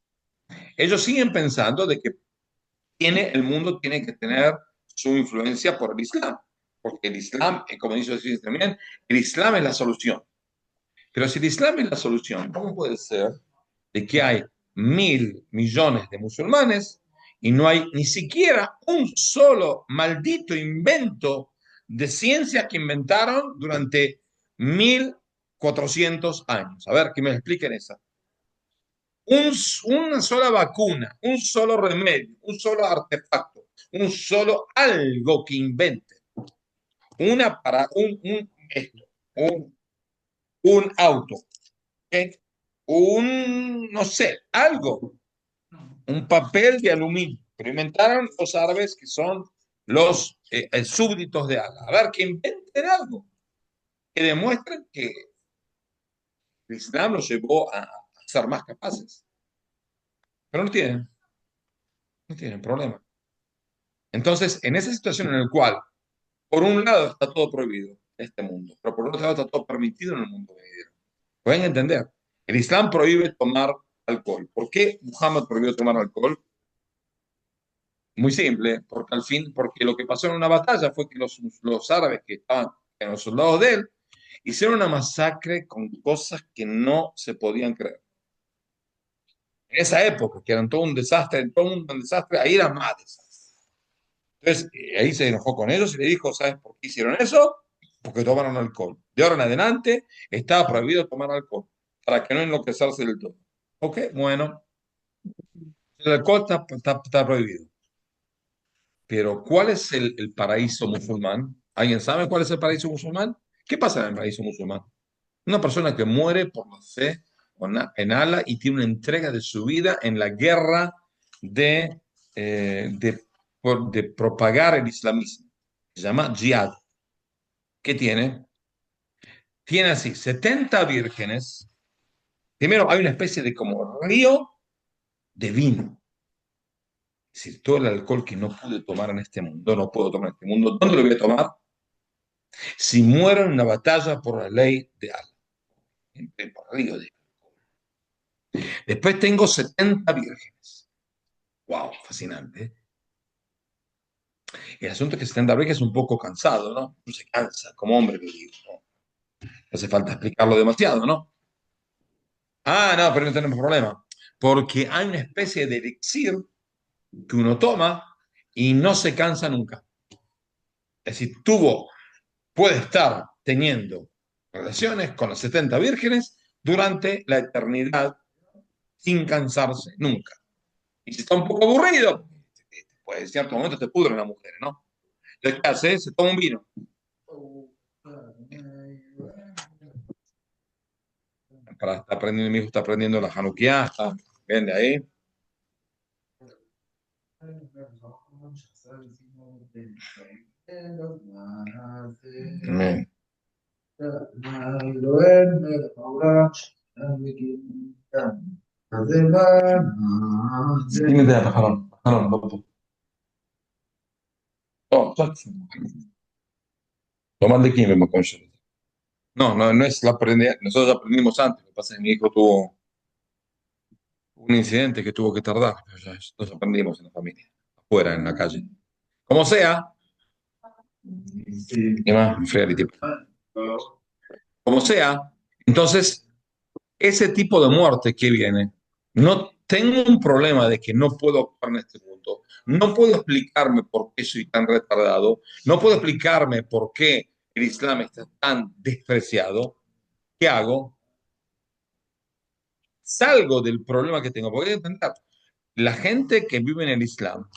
Ellos siguen pensando de que el mundo tiene que tener su influencia por el Islam, porque el Islam, como dice también, el Islam es la solución. Pero si el Islam es la solución, ¿cómo puede ser de que hay 1.000 millones de musulmanes y no hay ni siquiera un solo maldito invento de ciencia que inventaron durante 1.400 años? A ver, que me expliquen esa. Una sola vacuna, un solo remedio, un solo artefacto, un solo algo que invente. Una para esto, un, un auto, ¿okay? No sé, algo, un papel de aluminio. Pero inventaron los árabes que son los súbditos de Allah. A ver, que inventen algo, que demuestren que el Islam los llevó a ser más capaces. Pero no tienen problema. Entonces, en esa situación en la cual, por un lado, está todo prohibido en este mundo, pero por otro lado está todo permitido en el mundo venidero. Pueden entender, el Islam prohíbe tomar alcohol. ¿Por qué Muhammad prohibió tomar alcohol? Muy simple, porque lo que pasó en una batalla fue que los árabes que estaban en los soldados de él hicieron una masacre con cosas que no se podían creer. En esa época, que eran todo un desastre, ahí era más desastre. Entonces, ahí se enojó con ellos y le dijo, ¿sabes por qué hicieron eso? Porque tomaron alcohol. De ahora en adelante estaba prohibido tomar alcohol, para que no enloquecerse del todo. Ok, bueno, el alcohol está prohibido. Pero ¿cuál es el paraíso musulmán? ¿Alguien sabe cuál es el paraíso musulmán? ¿Qué pasa en el paraíso musulmán? Una persona que muere por la fe en Allah y tiene una entrega de su vida en la guerra de, de propagar el islamismo. Se llama jihad. ¿Qué tiene? Tiene así 70 vírgenes. Primero hay una especie de como río de vino. Es decir, todo el alcohol que no pude tomar en este mundo, no puedo tomar en este mundo, ¿dónde lo voy a tomar? Si muero en una batalla por la ley de Allah. En el río de alcohol. Después tengo 70 vírgenes. Wow, fascinante. El asunto es que 70 vírgenes es un poco cansado, ¿no? No se cansa, como hombre lo digo, ¿no? No hace falta explicarlo demasiado, ¿no? Ah, no, pero no tenemos problema. Porque hay una especie de elixir que uno toma y no se cansa nunca. Es decir, puede estar teniendo relaciones con las 70 vírgenes durante la eternidad sin cansarse nunca. Y si está un poco aburrido, pues en cierto momento te pudren las mujeres, ¿no? Entonces, ¿qué hace? Se toma un vino. está aprendiendo, mi hijo está aprendiendo la Hanukkah, ven de ahí. Amén. מי יודע בחלום? בחלום, לא פה. לא, לא מדליקים במקום שלו. No, no, no es la aprender. Nosotros aprendimos antes. Lo que pasa es que mi hijo tuvo un incidente que tuvo que tardar. Pero ya nosotros aprendimos en la familia, afuera, en la calle. Como sea, y más, me fría el tipo. Como sea, entonces, ese tipo de muerte que viene, no tengo un problema de que no puedo actuar en este mundo. No puedo explicarme por qué soy tan retardado. No puedo explicarme por qué el Islam está tan despreciado. ¿Qué hago? Salgo del problema que tengo. Porque hay que entender, la gente que vive en el Islam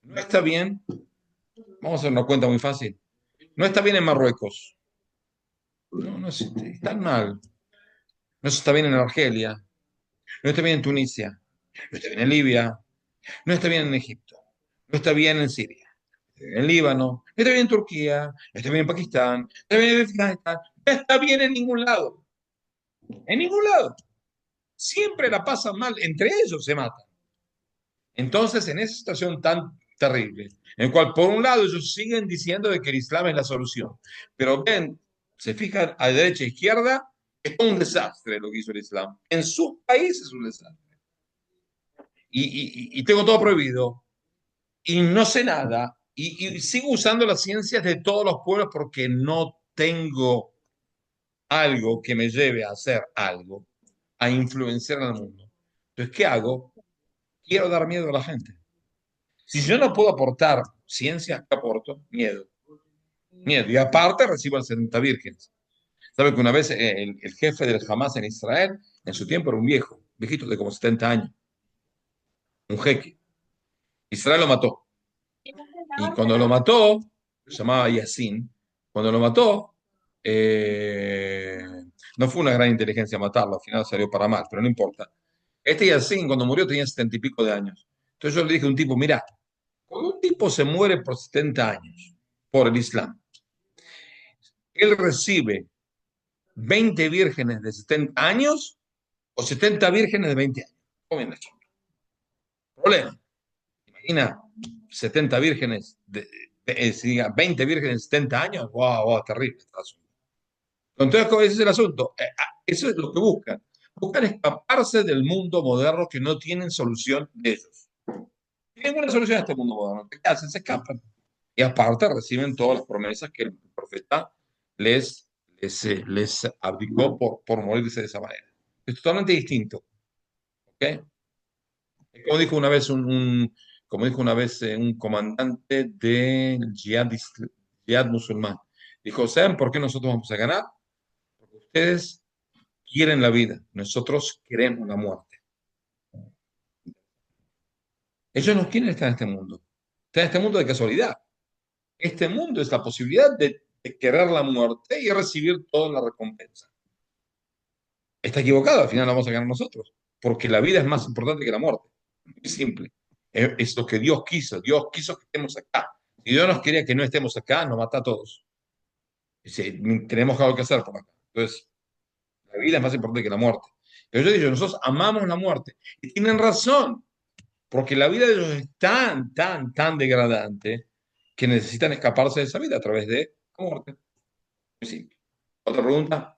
no está bien. Vamos a hacer una cuenta muy fácil. No está bien en Marruecos. No, no está mal. No está bien en Argelia. No está bien en Tunisia. No está bien en Libia. No está bien en Egipto. No está bien en Siria. No está bien en Líbano. No está bien en Turquía. No está bien en Pakistán. No está bien en Afganistán. No está bien en ningún lado. En ningún lado. Siempre la pasan mal. Entre ellos se matan. Entonces, en esa situación tan terrible, en el cual por un lado ellos siguen diciendo de que el Islam es la solución, pero ven, se fijan a derecha e izquierda, es un desastre lo que hizo el Islam. En sus países es un desastre. Y tengo todo prohibido, y no sé nada, y sigo usando las ciencias de todos los pueblos porque no tengo algo que me lleve a hacer algo, a influenciar al mundo. Entonces, ¿qué hago? Quiero dar miedo a la gente. Si yo no puedo aportar ciencia, ¿qué aporto? Miedo. Miedo. Y aparte recibo al 70 vírgenes. ¿Sabe que una vez el jefe del Hamas en Israel, en su tiempo era un viejo, viejito de como 70 años, un jeque. Israel lo mató. Y cuando lo mató, se llamaba Yassin, cuando lo mató, eh, no fue una gran inteligencia matarlo, al final salió para mal, pero no importa. Este Yassin, cuando murió, tenía 70 y pico de años. Entonces yo le dije a un tipo, mira, cuando un tipo se muere por 70 años, por el Islam, él recibe 20 vírgenes de 70 años o 70 vírgenes de 20 años. ¿Cómo es? Problema. Imagina 70 vírgenes, si diga 20 vírgenes de 70 años. Wow, wow, terrible. Entonces, ese es el asunto. Eso es lo que buscan. Buscan escaparse del mundo moderno que no tienen solución de ellos. No tienen una solución a este mundo moderno. ¿Qué hacen? Se escapan. Y aparte reciben todas las promesas que el profeta les abdicó por morirse de esa manera. Es totalmente distinto. ¿Ok? Como dijo una vez como dijo una vez un comandante del jihad musulmán. Dijo, ¿saben por qué nosotros vamos a ganar? Porque ustedes quieren la vida, nosotros queremos la muerte. Ellos no quieren estar en este mundo. Están en este mundo de casualidad. Este mundo es la posibilidad de querer la muerte y recibir toda la recompensa. Está equivocado, al final la vamos a ganar nosotros, porque la vida es más importante que la muerte. Muy simple. Es lo que Dios quiso. Dios quiso que estemos acá. Si Dios nos quería que no estemos acá, nos mata a todos. Dice, tenemos algo que hacer por acá. Entonces, la vida es más importante que la muerte. Pero yo digo, nosotros amamos la muerte. Y tienen razón, porque la vida de ellos es tan, tan, tan degradante que necesitan escaparse de esa vida a través de la muerte. Muy simple. ¿Otra pregunta?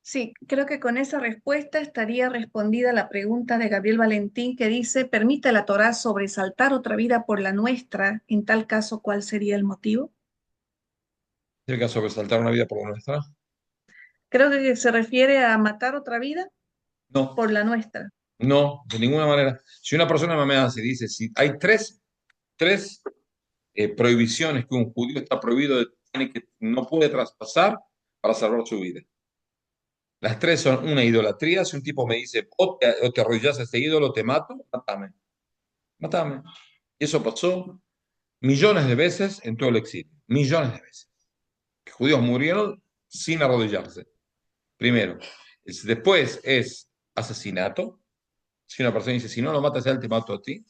Sí, creo que con esa respuesta estaría respondida la pregunta de Gabriel Valentín que dice, ¿permite la Torá sobresaltar otra vida por la nuestra? En tal caso, ¿cuál sería el motivo? ¿Tiene que sobresaltar una vida por la nuestra? Creo que se refiere a matar otra vida No. por la nuestra. No, de ninguna manera. Si una persona me hace, dice, si hay tres prohibiciones que un judío está prohibido, tiene que, no puede traspasar para salvar su vida. Las tres son una idolatría. Si un tipo me dice, o te arrodillas a este ídolo, te mato, mátame, mátame. Y eso pasó millones de veces en todo el exilio. Millones de veces. Que judíos murieron sin arrodillarse. Primero. Después es asesinato. Si una persona dice, si no lo matas a él, te mato a ti,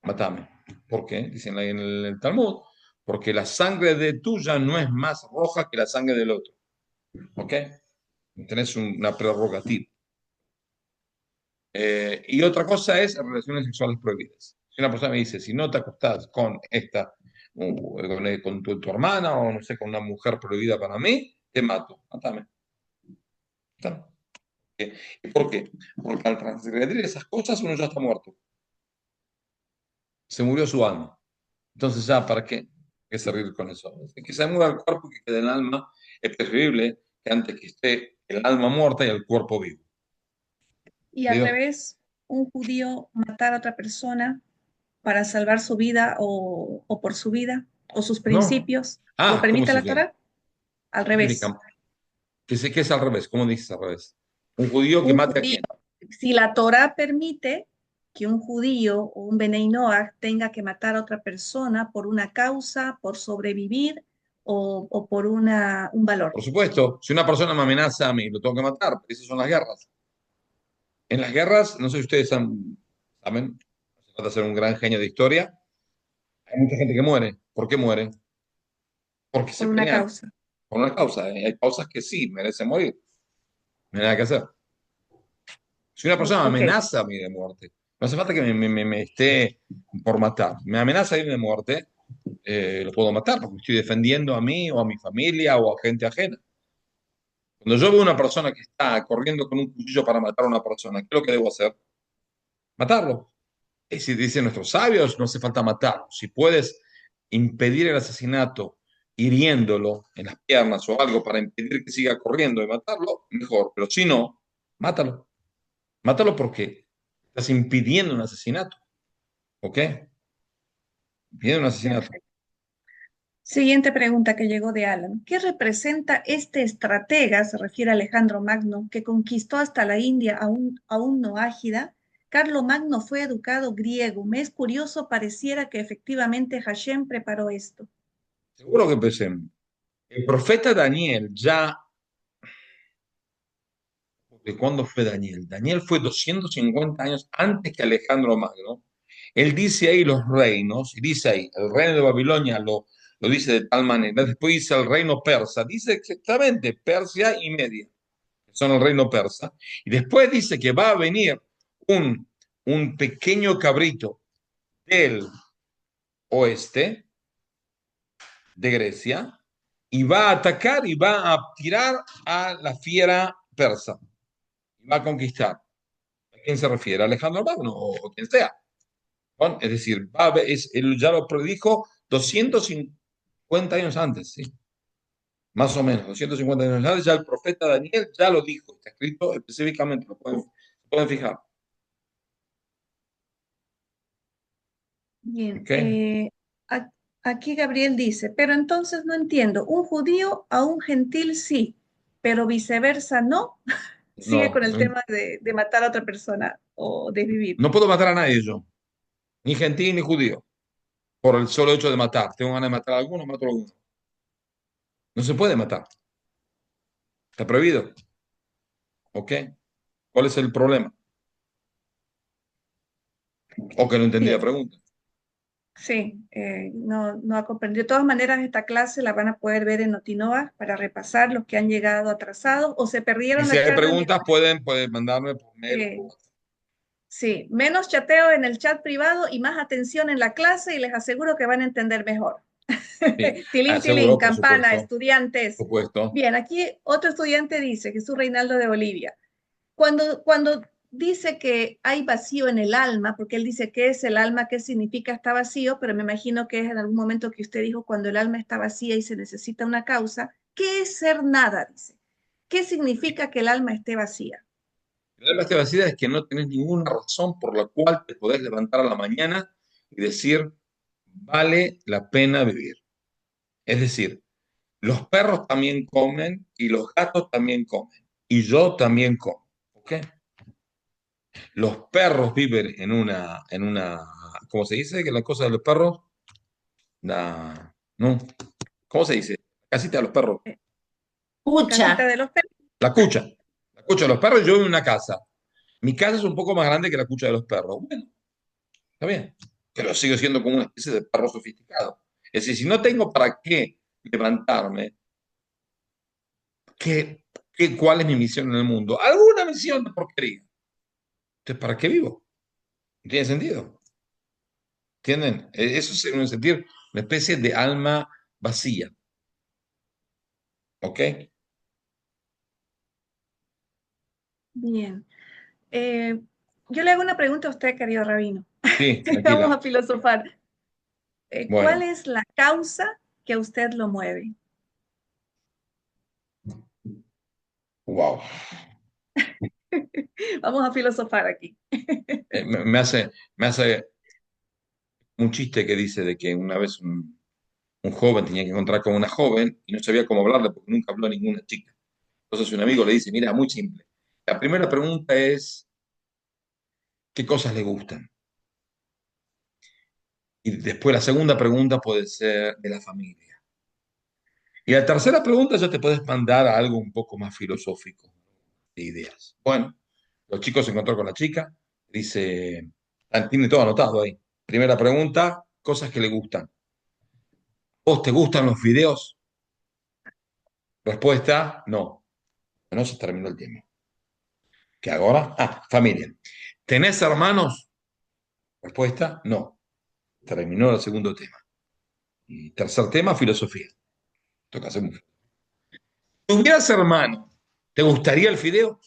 matame. ¿Por qué? Dicen ahí en el Talmud, porque la sangre de tuya no es más roja que la sangre del otro. ¿Ok? Tenés una prerrogativa. Y otra cosa es relaciones sexuales prohibidas. Si una persona me dice, si no te acostás con esta, con tu hermana o no sé, con una mujer prohibida para mí, te mato, matame. ¿Está? ¿Y por qué? Porque al transgredir esas cosas uno ya está muerto. Se murió su alma. Entonces ya, ¿para qué? ¿Qué servir con eso? Que se mueva el cuerpo y que quede el alma. Es preferible que antes que esté el alma muerta y el cuerpo vivo. Y al ¿Digo? revés, un judío matar a otra persona para salvar su vida o por su vida o sus No. principios, ¿lo ¿Cómo permite se la llama? Torá? Al revés. Explica. Que es al revés. ¿Cómo dices al revés? Un judío que Un mate a judío, quién. si la Torá permite que un judío o un Benei Noach tenga que matar a otra persona por una causa, por sobrevivir o por un valor. Por supuesto, si una persona me amenaza a mí, lo tengo que matar. Pero esas son las guerras. En las guerras, no sé si ustedes saben, no hace falta ser un gran genio de historia, hay mucha gente que muere. ¿Por qué muere? Porque Por se una pelean causa. por una causa. Hay causas que sí merecen morir. No hay nada que hacer. Si una persona me Ok. amenaza a mí de muerte, no hace falta que me esté por matar. Me amenaza a mí de muerte, lo puedo matar porque estoy defendiendo a mí o a mi familia o a gente ajena. Cuando yo veo una persona que está corriendo con un cuchillo para matar a una persona, ¿qué es lo que debo hacer? Matarlo. Y si dicen nuestros sabios, no hace falta matarlo. Si puedes impedir el asesinato hiriéndolo en las piernas o algo para impedir que siga corriendo y matarlo, mejor. Pero si no, mátalo. Mátalo porque estás impidiendo un asesinato. ¿Ok? Impidiendo un asesinato. Perfecto. Siguiente pregunta que llegó de Alan. ¿Qué representa este estratega, se refiere a Alejandro Magno, que conquistó hasta la India aún no ágida? Carlo Magno fue educado griego. Me es curioso, pareciera que efectivamente Hashem preparó esto. Seguro que empecé. El profeta Daniel ya, ¿de cuándo fue Daniel? Daniel fue 250 años antes que Alejandro Magno. Él dice ahí los reinos, y dice ahí, el reino de Babilonia lo dice de tal manera, después dice el reino persa, dice exactamente Persia y Media, que son el reino persa, y después dice que va a venir un, un pequeño cabrito del oeste de Grecia y va a atacar y va a tirar a la fiera persa, y va a conquistar. ¿A quién se refiere? ¿A Alejandro Magno o quien sea? ¿No? Es decir, él ya lo predijo 250 años antes, ¿sí? Más o menos, 250 años antes, ya el profeta Daniel ya lo dijo, está escrito específicamente, pueden fijar. Bien, ¿Ok? aquí Gabriel dice, pero entonces no entiendo, un judío a un gentil sí, pero viceversa no. Sigue No, con el no, tema de matar a otra persona o de vivir. no puedo matar a nadie yo, ni gentil ni judío, por el solo hecho de matar. Tengo ganas de matar a alguno, mato a alguno. No se puede matar, está prohibido. ¿Ok? ¿Cuál es el problema? O que no entendí Bien, la pregunta. sí, no ha comprendido. De todas maneras, esta clase la van a poder ver en Notinoa para repasar los que han llegado atrasados o se Y perdieron si la hay charla preguntas, mientras. pueden mandarme por mail. eh, sí, menos chateo en el chat privado y más atención en la clase y les aseguro que van a entender mejor. Sí, Tilín, tilín, seguro, campana, estudiantes. por supuesto. Bien, aquí otro estudiante dice, Jesús Reinaldo de Bolivia. Cuando dice que hay vacío en el alma, porque él dice qué es el alma, qué significa está vacío, pero me imagino que es en algún momento que usted dijo cuando el alma está vacía y se necesita una causa, ¿qué es ser nada? Dice. ¿Qué significa que el alma esté vacía? El alma esté vacía es que no tenés ninguna razón por la cual te podés levantar a la mañana y decir, vale la pena vivir. Es decir, los perros también comen y los gatos también comen. Y yo también como. ¿Ok? Los perros viven ¿cómo se dice? Que la cosa de los perros, no, ¿cómo se dice? Casita de los perros. Casita Escucha, de los perros. La cucha. La cucha de los perros, yo vivo en una casa. Mi casa es un poco más grande que la cucha de los perros. Bueno, está bien. Pero sigo siendo como una especie de perro sofisticado. Es decir, si no tengo para qué levantarme, ¿cuál es mi misión en el mundo? Alguna misión de porquería. Entonces, ¿para qué vivo? No tiene sentido. ¿Entienden? Eso es un sentir una especie de alma vacía. ¿Ok? Bien. Eh, yo le hago una pregunta a usted, querido rabino. Sí, Vamos tranquila. a filosofar. ¿Cuál Bueno, es la causa que a usted lo mueve? wow. Vamos a filosofar aquí. Me hace un chiste que dice de que una vez un joven tenía que encontrar con una joven y no sabía cómo hablarle porque nunca habló a ninguna chica. Entonces un amigo le dice, mira, muy simple. La primera pregunta es, ¿qué cosas le gustan? Y después la segunda pregunta puede ser de la familia. Y la tercera pregunta ya te puedes mandar a algo un poco más filosófico de ideas. Bueno, los chicos se encontró con la chica, dice, tiene todo anotado ahí. Primera pregunta, cosas que le gustan. ¿Vos te gustan los videos? Respuesta, no. No se terminó el tiempo. ¿Qué ahora? Ah, familia. ¿Tenés hermanos? Respuesta, no. Terminó el segundo tema. Y tercer tema, filosofía. Toca hacer mucho. Si tuvieras hermano, ¿te gustaría el fideo?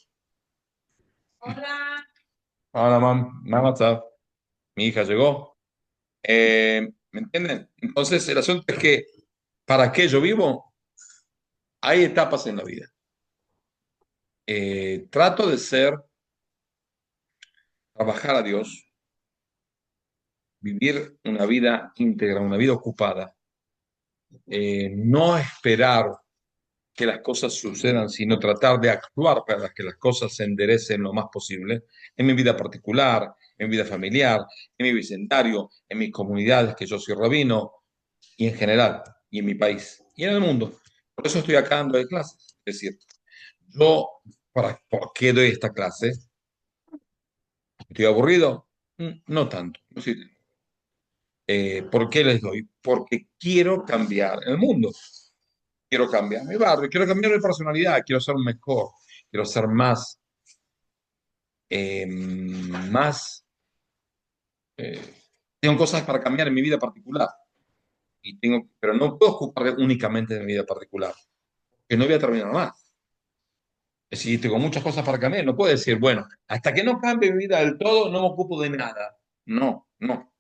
Hola. Hola, mamá está. Mi hija llegó. ¿Me entienden? Entonces, el asunto es que, ¿para qué yo vivo? Hay etapas en la vida. Trato de trabajar a Dios, vivir una vida íntegra, una vida ocupada, no esperar que las cosas sucedan, sino tratar de actuar para que las cosas se enderecen lo más posible en mi vida particular, en mi vida familiar, en mi vecindario, en mis comunidades, que yo soy rabino, y en general, y en mi país, y en el mundo. Por eso estoy acá dando clases. Es decir, yo, ¿por qué doy esta clase? ¿Estoy aburrido? No tanto. No sé. ¿Por qué les doy? Porque quiero cambiar el mundo. Quiero cambiar mi barrio, quiero cambiar mi personalidad, quiero ser mejor, quiero ser más, eh, tengo cosas para cambiar en mi vida particular, pero no puedo ocuparme únicamente de mi vida particular, que no voy a terminar más. Es decir, tengo muchas cosas para cambiar, no puedo decir, bueno, hasta que no cambie mi vida del todo, no me ocupo de nada. No, no,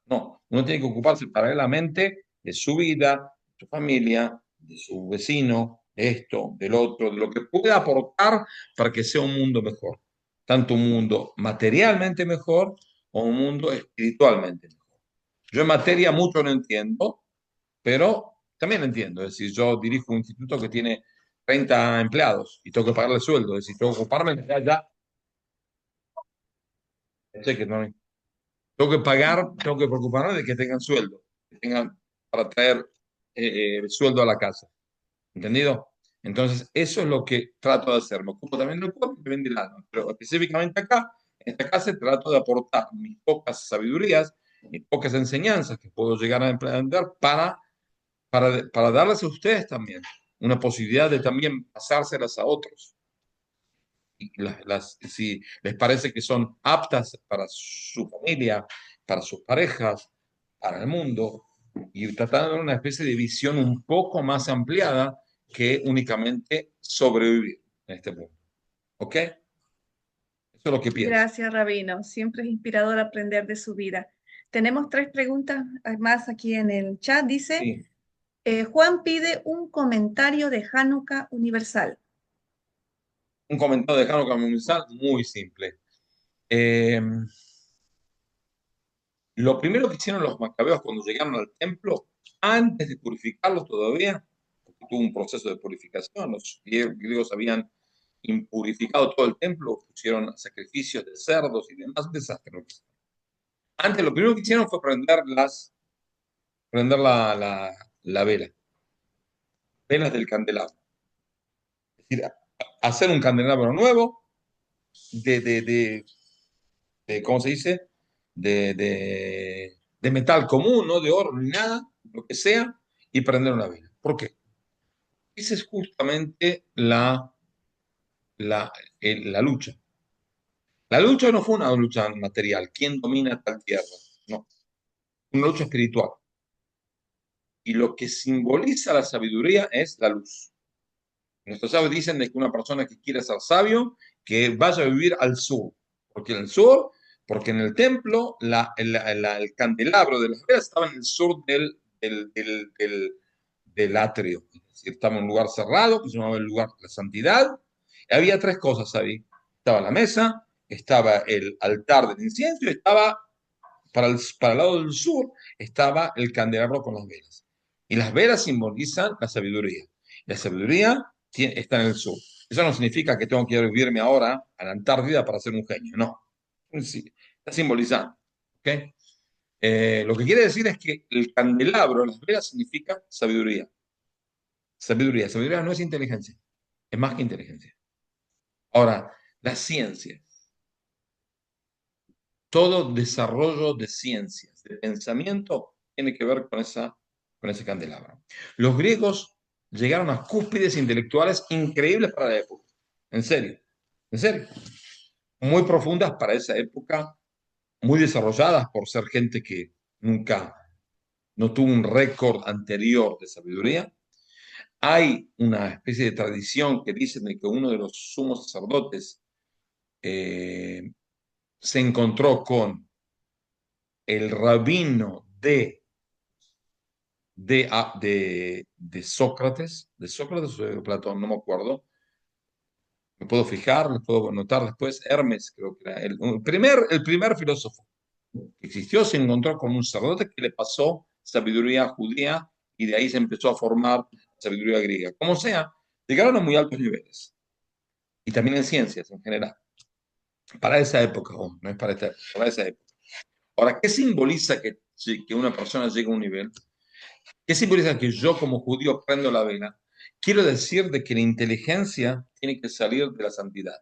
no. Uno tiene que ocuparse paralelamente de su vida, de su familia, de su vecino, de esto, del otro, de lo que pueda aportar para que sea un mundo mejor. Tanto un mundo materialmente mejor como un mundo espiritualmente mejor. Yo en materia mucho no entiendo, pero también entiendo. Es decir, yo dirijo un instituto que tiene 30 empleados y tengo que pagarle sueldo. Es decir, tengo que ocuparme ya. Sé que no, tengo que pagar, tengo que preocuparme de que tengan sueldo, que tengan para traer el sueldo a la casa. ¿Entendido? Entonces, eso es lo que trato de hacer. Me ocupo también del cuerpo y también del alma. Pero específicamente acá, en esta casa, trato de aportar mis pocas sabidurías, mis pocas enseñanzas que puedo llegar a emprender para darles a ustedes también una posibilidad de también pasárselas a otros. Y si les parece que son aptas para su familia, para sus parejas, para el mundo, y tratar de dar una especie de visión un poco más ampliada que únicamente sobrevivir en este mundo. ¿Ok? Eso es lo que pienso. Gracias, rabino. Siempre es inspirador aprender de su vida. Tenemos tres preguntas más aquí en el chat. Dice, Sí, Juan pide un comentario de Hanukkah universal. un comentario de Hanukkah Mental muy simple. Eh, lo primero que hicieron los macabeos cuando llegaron al templo, antes de purificarlos todavía, porque tuvo un proceso de purificación, los griegos habían impurificado todo el templo, pusieron sacrificios de cerdos y demás, desastres. Antes lo primero que hicieron fue prender la vela, velas del candelabro. Es decir, hacer un candelabro nuevo de, de, de, ¿cómo se dice? De metal común, no de oro ni nada, lo que sea, y prender una vela. ¿Por qué? Esa es justamente la, la lucha. La lucha no fue una lucha material, ¿quién domina tal tierra? No, una lucha espiritual. Y lo que simboliza la sabiduría es la luz. Nuestros sabios dicen de que una persona que quiere ser sabio, que vaya a vivir al sur. Porque en el sur, porque en el templo, el candelabro de las velas estaba en el sur del atrio. Es decir, estaba en un lugar cerrado, que se llamaba el lugar de la santidad. Y había tres cosas ahí. Estaba la mesa, estaba el altar del incienso y estaba para el lado del sur estaba el candelabro con las velas. Y las velas simbolizan la sabiduría. La sabiduría está en el sur. Eso no significa que tengo que ir a vivirme ahora a la Antártida para ser un genio, no. Sí, está simbolizando. ¿Ok? Lo que quiere decir es que el candelabro, las velas, significa sabiduría. Sabiduría. Sabiduría no es inteligencia, es más que inteligencia. Ahora, la ciencia. Todo desarrollo de ciencias, de pensamiento, tiene que ver con ese candelabro. Los griegos llegaron a cúspides intelectuales increíbles para la época. En serio. Muy profundas para esa época, muy desarrolladas por ser gente que nunca, no tuvo un récord anterior de sabiduría. Hay una especie de tradición que dice de que uno de los sumos sacerdotes eh, se encontró con el rabino de Sócrates o de Platón, no me acuerdo. Me puedo fijar, me puedo anotar después. Hermes, creo que era el primer filósofo que existió, se encontró con un sacerdote que le pasó sabiduría judía y de ahí se empezó a formar sabiduría griega. Como sea, llegaron a muy altos niveles y también en ciencias en general. Para esa época, no es para esa época. Ahora, ¿qué simboliza que una persona llegue a un nivel? ¿Qué simboliza que yo como judío prendo la vela? Quiero decir de que la inteligencia tiene que salir de la santidad.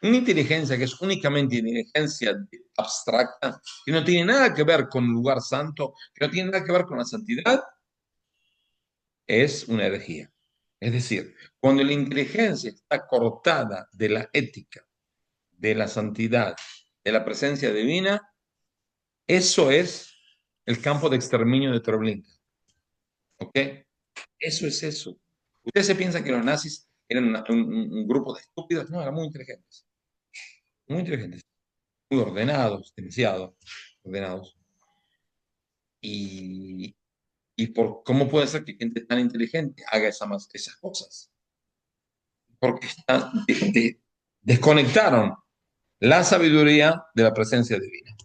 Una inteligencia que es únicamente inteligencia abstracta, que no tiene nada que ver con un lugar santo, que no tiene nada que ver con la santidad, es una herejía. Es decir, cuando la inteligencia está cortada de la ética, de la santidad, de la presencia divina, eso es el campo de exterminio de Treblinka. ¿Ok? Eso es eso. ¿Ustedes se piensan que los nazis eran un grupo de estúpidos? No, eran muy inteligentes, muy ordenados, demasiado ordenados. Y, ¿cómo puede ser que gente tan inteligente haga esas cosas? Porque desconectaron la sabiduría de la presencia divina.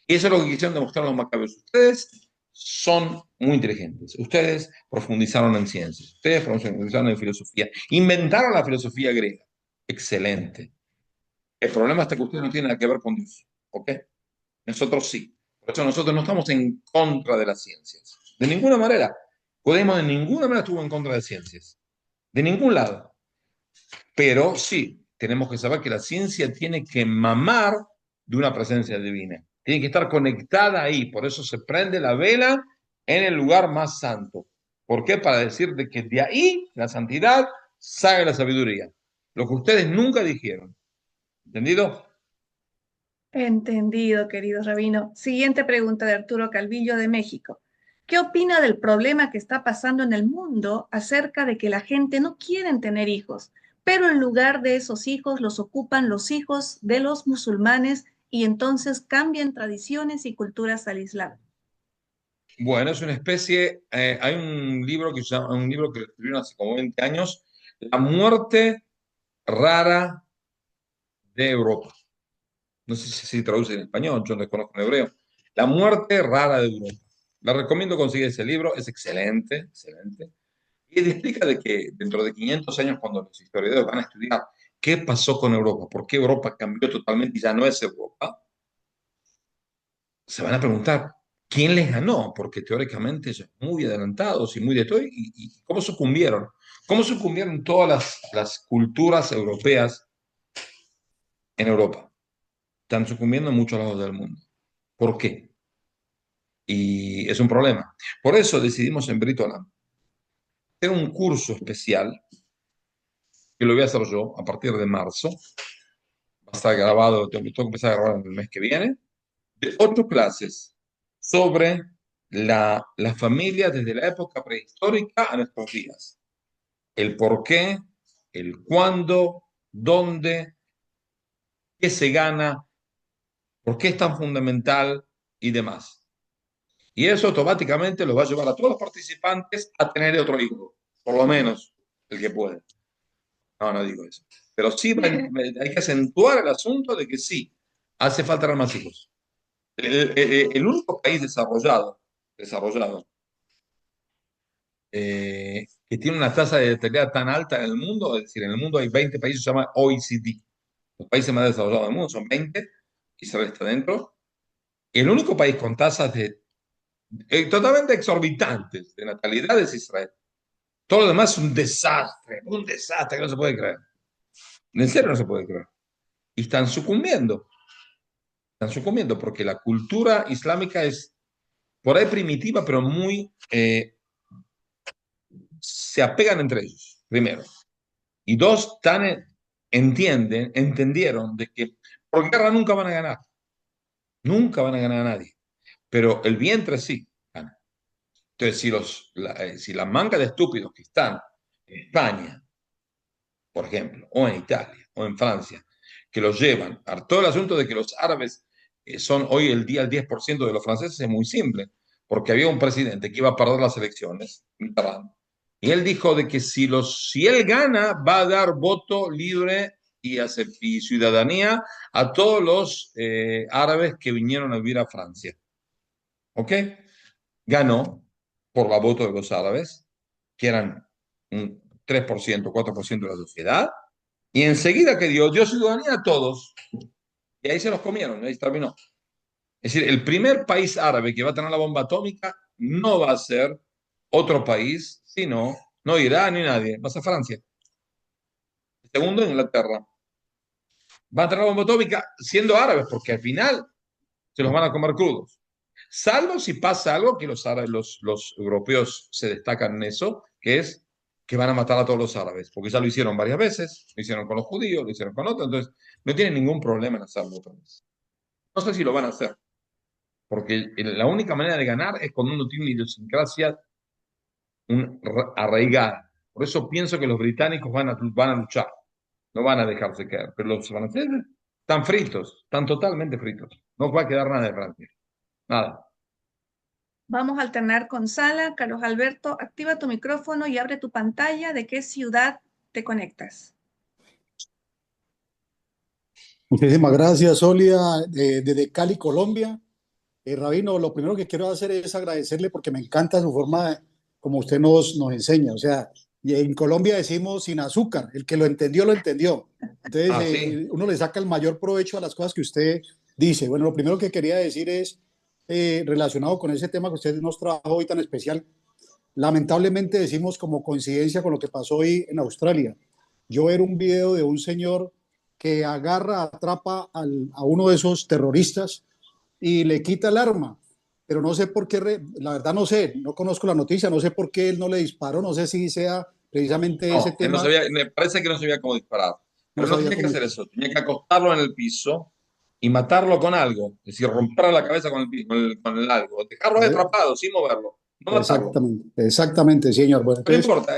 Y eso es lo que quisieron demostrar los macabeos. Ustedes son muy inteligentes. Ustedes profundizaron en ciencias. Ustedes profundizaron en filosofía. Inventaron la filosofía griega. Excelente. El problema está que ustedes no tienen nada que ver con Dios. ¿Ok? Nosotros sí. Por eso nosotros no estamos en contra de las ciencias. De ninguna manera. Podemos de ninguna manera estuvo en contra de ciencias. De ningún lado. Pero sí, tenemos que saber que la ciencia tiene que mamar de una presencia divina. Tiene que estar conectada ahí. Por eso se prende la vela en el lugar más santo. ¿Por qué? Para decir de que de ahí la santidad sale la sabiduría. Lo que ustedes nunca dijeron. ¿Entendido? Entendido, querido rabino. Siguiente pregunta de Arturo Calvillo de México. ¿Qué opina del problema que está pasando en el mundo acerca de que la gente no quiere tener hijos, pero en lugar de esos hijos los ocupan los hijos de los musulmanes y entonces cambian tradiciones y culturas al Islam? Bueno, es una especie, hay un libro un libro que escribieron hace como 20 años, La muerte rara de Europa. No sé si se traduce en español, yo no conozco en hebreo. La muerte rara de Europa. La recomiendo conseguir ese libro, es excelente, excelente. Y te explica de que dentro de 500 años, cuando los historiadores van a estudiar qué pasó con Europa, por qué Europa cambió totalmente y ya no es Europa, se van a preguntar, ¿quién les ganó? Porque teóricamente son muy adelantados y muy de todo. ¿Y cómo sucumbieron? ¿Cómo sucumbieron todas las culturas europeas en Europa? Están sucumbiendo en muchos lados del mundo. ¿Por qué? Y es un problema. Por eso decidimos en Britola hacer un curso especial, que lo voy a hacer yo a partir de marzo. Va a estar grabado, tengo que empezar a grabar el mes que viene, de 8 clases sobre la familia desde la época prehistórica a nuestros días. El por qué, el cuándo, dónde, qué se gana, por qué es tan fundamental y demás. Y eso automáticamente los va a llevar a todos los participantes a tener otro hijo, por lo menos el que puede. No, no digo eso. Pero sí hay que acentuar el asunto de que sí, hace falta tener más hijos. El único país desarrollado que tiene una tasa de natalidad tan alta en el mundo, es decir, en el mundo hay 20 países, se llama OECD. Los países más desarrollados del mundo son 20, Israel está dentro. El único país con tasas totalmente exorbitantes de natalidad es Israel. Todo lo demás es un desastre que no se puede creer. En serio no se puede creer. Y están sucumbiendo porque la cultura islámica es por ahí primitiva, pero muy, se apegan entre ellos, primero. Y dos, entendieron de que por guerra nunca van a ganar, nunca van a ganar a nadie, pero el vientre sí gana. Entonces, si la manga de estúpidos que están en España, por ejemplo, o en Italia, o en Francia, que los llevan a todo el asunto de que los árabes son hoy el 10% de los franceses, es muy simple, porque había un presidente que iba a perder las elecciones, Mitterrand, y él dijo de que si él gana, va a dar voto libre y ciudadanía a todos los árabes que vinieron a vivir a Francia. ¿Ok? Ganó por la voto de los árabes, que eran un 3%, 4% de la sociedad, y enseguida que dio ciudadanía a todos, y ahí se los comieron, ahí terminó. Es decir, el primer país árabe que va a tener la bomba atómica no va a ser otro país, sino, no Irán ni nadie, va a ser Francia. El segundo, Inglaterra. Va a tener la bomba atómica siendo árabes, porque al final se los van a comer crudos. Salvo si pasa algo que los árabes, los europeos se destacan en eso, que es que van a matar a todos los árabes, porque ya lo hicieron varias veces, lo hicieron con los judíos, lo hicieron con otros, entonces no tienen ningún problema en hacerlo otra vez. No sé si lo van a hacer, porque la única manera de ganar es cuando uno tiene una idiosincrasia arraigada. Por eso pienso que los británicos van a luchar, no van a dejarse caer, pero los franceses están fritos, están totalmente fritos. No va a quedar nada de Francia, nada. Vamos a alternar con Sala. Carlos Alberto, activa tu micrófono y abre tu pantalla. ¿De qué ciudad te conectas? Muchísimas gracias, Olia, desde Cali, Colombia. Rabino, lo primero que quiero hacer es agradecerle porque me encanta su forma como usted nos enseña. O sea, y en Colombia decimos sin azúcar, el que lo entendió, lo entendió. Entonces, Ah, sí. uno le saca el mayor provecho a las cosas que usted dice. Bueno, lo primero que quería decir es, relacionado con ese tema que usted nos trabajó hoy tan especial, lamentablemente decimos como coincidencia con lo que pasó hoy en Australia. Yo ver un video de un señor que agarra, atrapa a uno de esos terroristas y le quita el arma, pero no sé por qué, la verdad no sé, no conozco la noticia, no sé por qué él no le disparó, no sé si sea precisamente ese No, él no tema, sabía, me parece que no sabía cómo disparar. no Pero no sabía tenía que cómo. hacer eso, tenía que acostarlo en el piso y matarlo con algo. Es decir, romperle la cabeza con el algo, dejarlo Eh, atrapado sin moverlo, no matarlo. Exactamente, exactamente, señor. Bueno, No entonces, importa,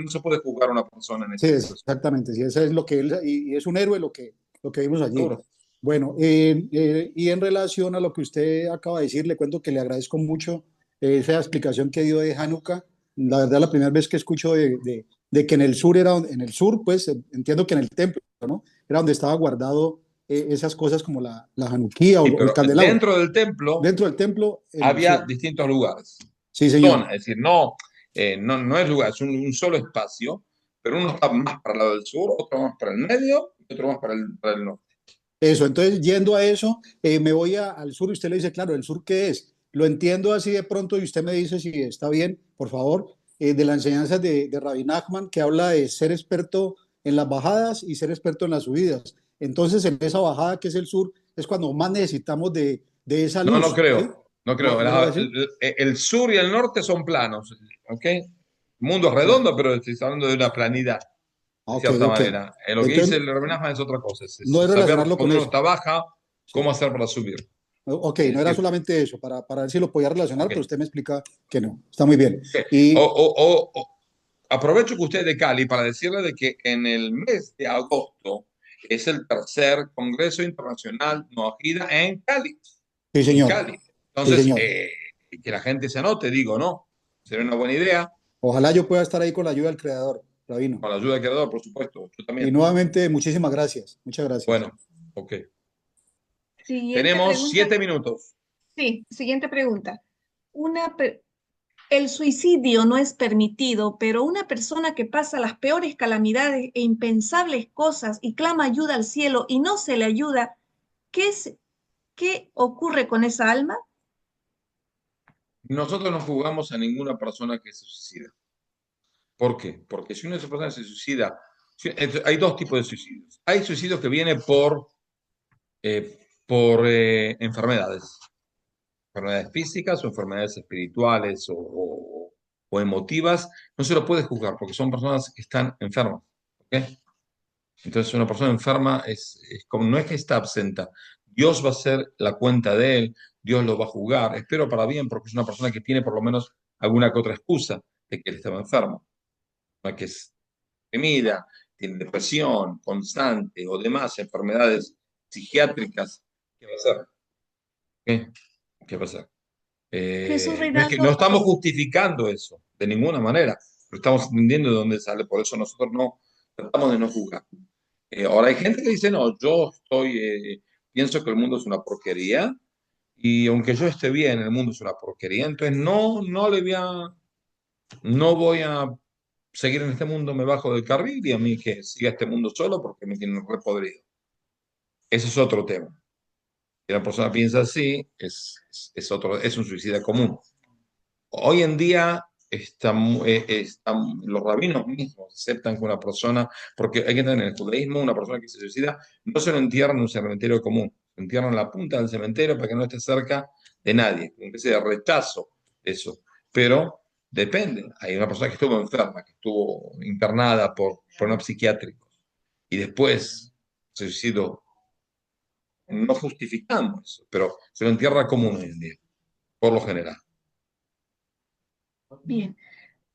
no se puede juzgar a una persona en sí, esa situación. exactamente, sí, eso es lo que él, y es un héroe lo que vimos allí. Seguro. Bueno, y en relación a lo que usted acaba de decir, le cuento que le agradezco mucho esa explicación que dio de Hanukkah. La verdad, la primera vez que escucho de que en el sur en el sur, pues entiendo que en el templo, ¿no? Era donde estaba guardado esas cosas como la Hanukkah Sí, o el pero candelabro. dentro del templo Dentro del templo, en el había sur. distintos lugares. Sí, señor. Zonas, es decir, no es lugar, es un solo espacio, pero uno está más para el lado del sur, otro más para el medio y otro más para el norte. Eso, entonces yendo a eso, me voy al sur y usted le dice, claro, ¿el sur qué es? lo entiendo así de pronto y usted me dice si está bien, por favor, de las enseñanzas de Rabbi Nachman, que habla de ser experto en las bajadas y ser experto en las subidas. Entonces, en esa bajada que es el sur, es cuando más necesitamos de esa No, no luz, ¿sí? creo, no creo. ¿No lo va a decir? El sur y el norte son planos, ¿ok? El mundo es Ya. redondo, pero estoy hablando de una planidad, Ah, de ok, cierta ok. manera. Lo que dice Entonces, el Rabbi Nachman es otra cosa, no es es saber relacionarlo con cuando uno eso. está baja, Sí. cómo hacer para subir. Ok, Es no era decir, solamente eso, para ver si lo podía relacionar, ok. pero usted me explica que no. Está muy bien. Ok. Y Aprovecho que usted es de Cali para decirle de que en el mes de agosto es el tercer Congreso Internacional Noajida sí, en señor. Cali. Sí, Entonces, señor. que la gente se anote, digo, ¿no? Sería una buena idea, Ojalá yo pueda estar ahí con la ayuda del creador, Rabino. con la ayuda del creador, por supuesto, yo Y también. nuevamente, muchísimas gracias. Muchas gracias. Bueno, ok. Siguiente Tenemos pregunta. 7 minutos. Sí, siguiente pregunta. El suicidio no es permitido, pero una persona que pasa las peores calamidades e impensables cosas y clama ayuda al cielo y no se le ayuda, ¿qué ocurre con esa alma? Nosotros no juzgamos a ninguna persona que se suicida. ¿Por qué? Porque si una persona se suicida, hay dos tipos de suicidios. Hay suicidios que vienen por enfermedades físicas o enfermedades espirituales o emotivas. No se lo puede juzgar porque son personas que están enfermas. ¿Ok? Entonces, una persona enferma es como, no es que está absenta. Dios va a hacer la cuenta de él, Dios lo va a juzgar. Espero para bien, porque es una persona que tiene por lo menos alguna que otra excusa de que él estaba enfermo. No es que es deprimida, tiene depresión constante o demás enfermedades psiquiátricas. ¿Qué va a hacer? ¿Qué? ¿Qué va a hacer? Jesús No es que no Reinaldo, estamos justificando eso de ninguna manera, pero estamos entendiendo de dónde sale. Por eso nosotros no tratamos de no juzgar. Ahora hay gente que dice, no, pienso que el mundo es una porquería y aunque yo esté bien, el mundo es una porquería, entonces no voy a seguir en este mundo, me bajo del carril y a mí que siga este mundo solo porque me tienen re podrido. Ese es otro tema. Si una persona piensa así, es un suicida común. Hoy en día los rabinos mismos aceptan que una persona, porque hay que entender, en el judaísmo, una persona que se suicida no se lo entierran en un cementerio común, se entierran en la punta del cementerio para que no esté cerca de nadie, como que sea rechazo eso. Pero depende, hay una persona que estuvo enferma, que estuvo internada por problemas psiquiátricos y después se suicidó. No justificamos eso, pero se lo entierra común hoy en día, por lo general. bien.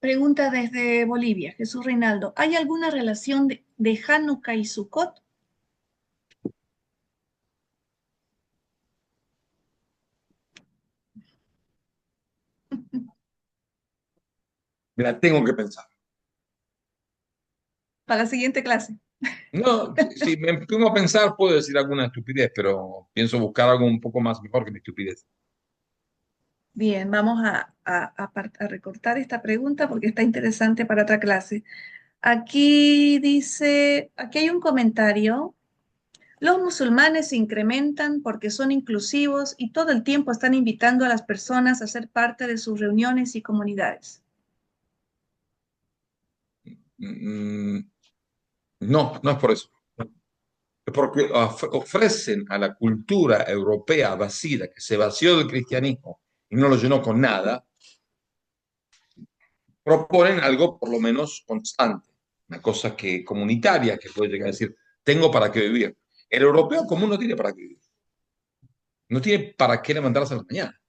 Pregunta desde Bolivia, Jesús Reinaldo. ¿Hay alguna relación de Hanukkah y Sukkot? Me la tengo que pensar. Para la siguiente clase. No, si me pongo a pensar, puedo decir alguna estupidez, pero pienso buscar algo un poco más mejor que mi estupidez. Bien, vamos a recortar esta pregunta porque está interesante para otra clase. Aquí dice, aquí hay un comentario. Los musulmanes se incrementan porque son inclusivos y todo el tiempo están invitando a las personas a ser parte de sus reuniones y comunidades. Mm, no, no es por eso. Es porque ofrecen a la cultura europea vacía, que se vació del cristianismo y no lo llenó con nada, proponen algo por lo menos constante, una cosa que comunitaria, que puede llegar a decir, tengo para qué vivir. El europeo común no tiene para qué vivir. No tiene para qué levantarse a la mañana.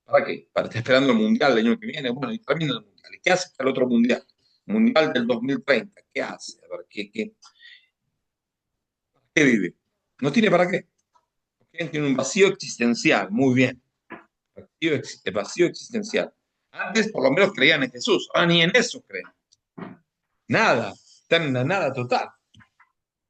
¿Para qué? Para estar esperando el mundial el año que viene. Bueno, y termina el mundial. ¿Y qué hace hasta el otro mundial? Mundial del 2030. ¿Qué hace? A ver, ¿qué vive? No tiene para qué. Tiene un vacío existencial. Muy bien. Vacío existencial. Antes por lo menos creían en Jesús. Ahora ni en eso creen. Nada. Están en la nada total.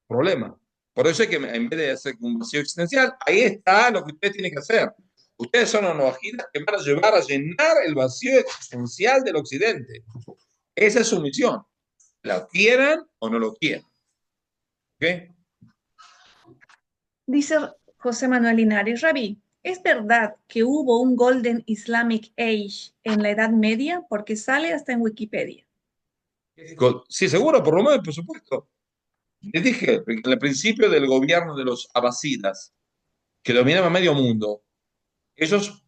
Problema. Por eso es que en vez de hacer un vacío existencial, ahí está lo que ustedes tienen que hacer. Ustedes son anoajidas que van a llevar a llenar el vacío existencial del occidente. Esa es su misión. La quieran o no lo quieran. ¿Ok? Dice José Manuel Linares, Rabí, ¿Es verdad que hubo un Golden Islamic Age en la Edad Media? Porque sale hasta en Wikipedia. Sí, seguro, por lo menos, por supuesto. Les dije, al principio del gobierno de los abasidas, que dominaban medio mundo, ellos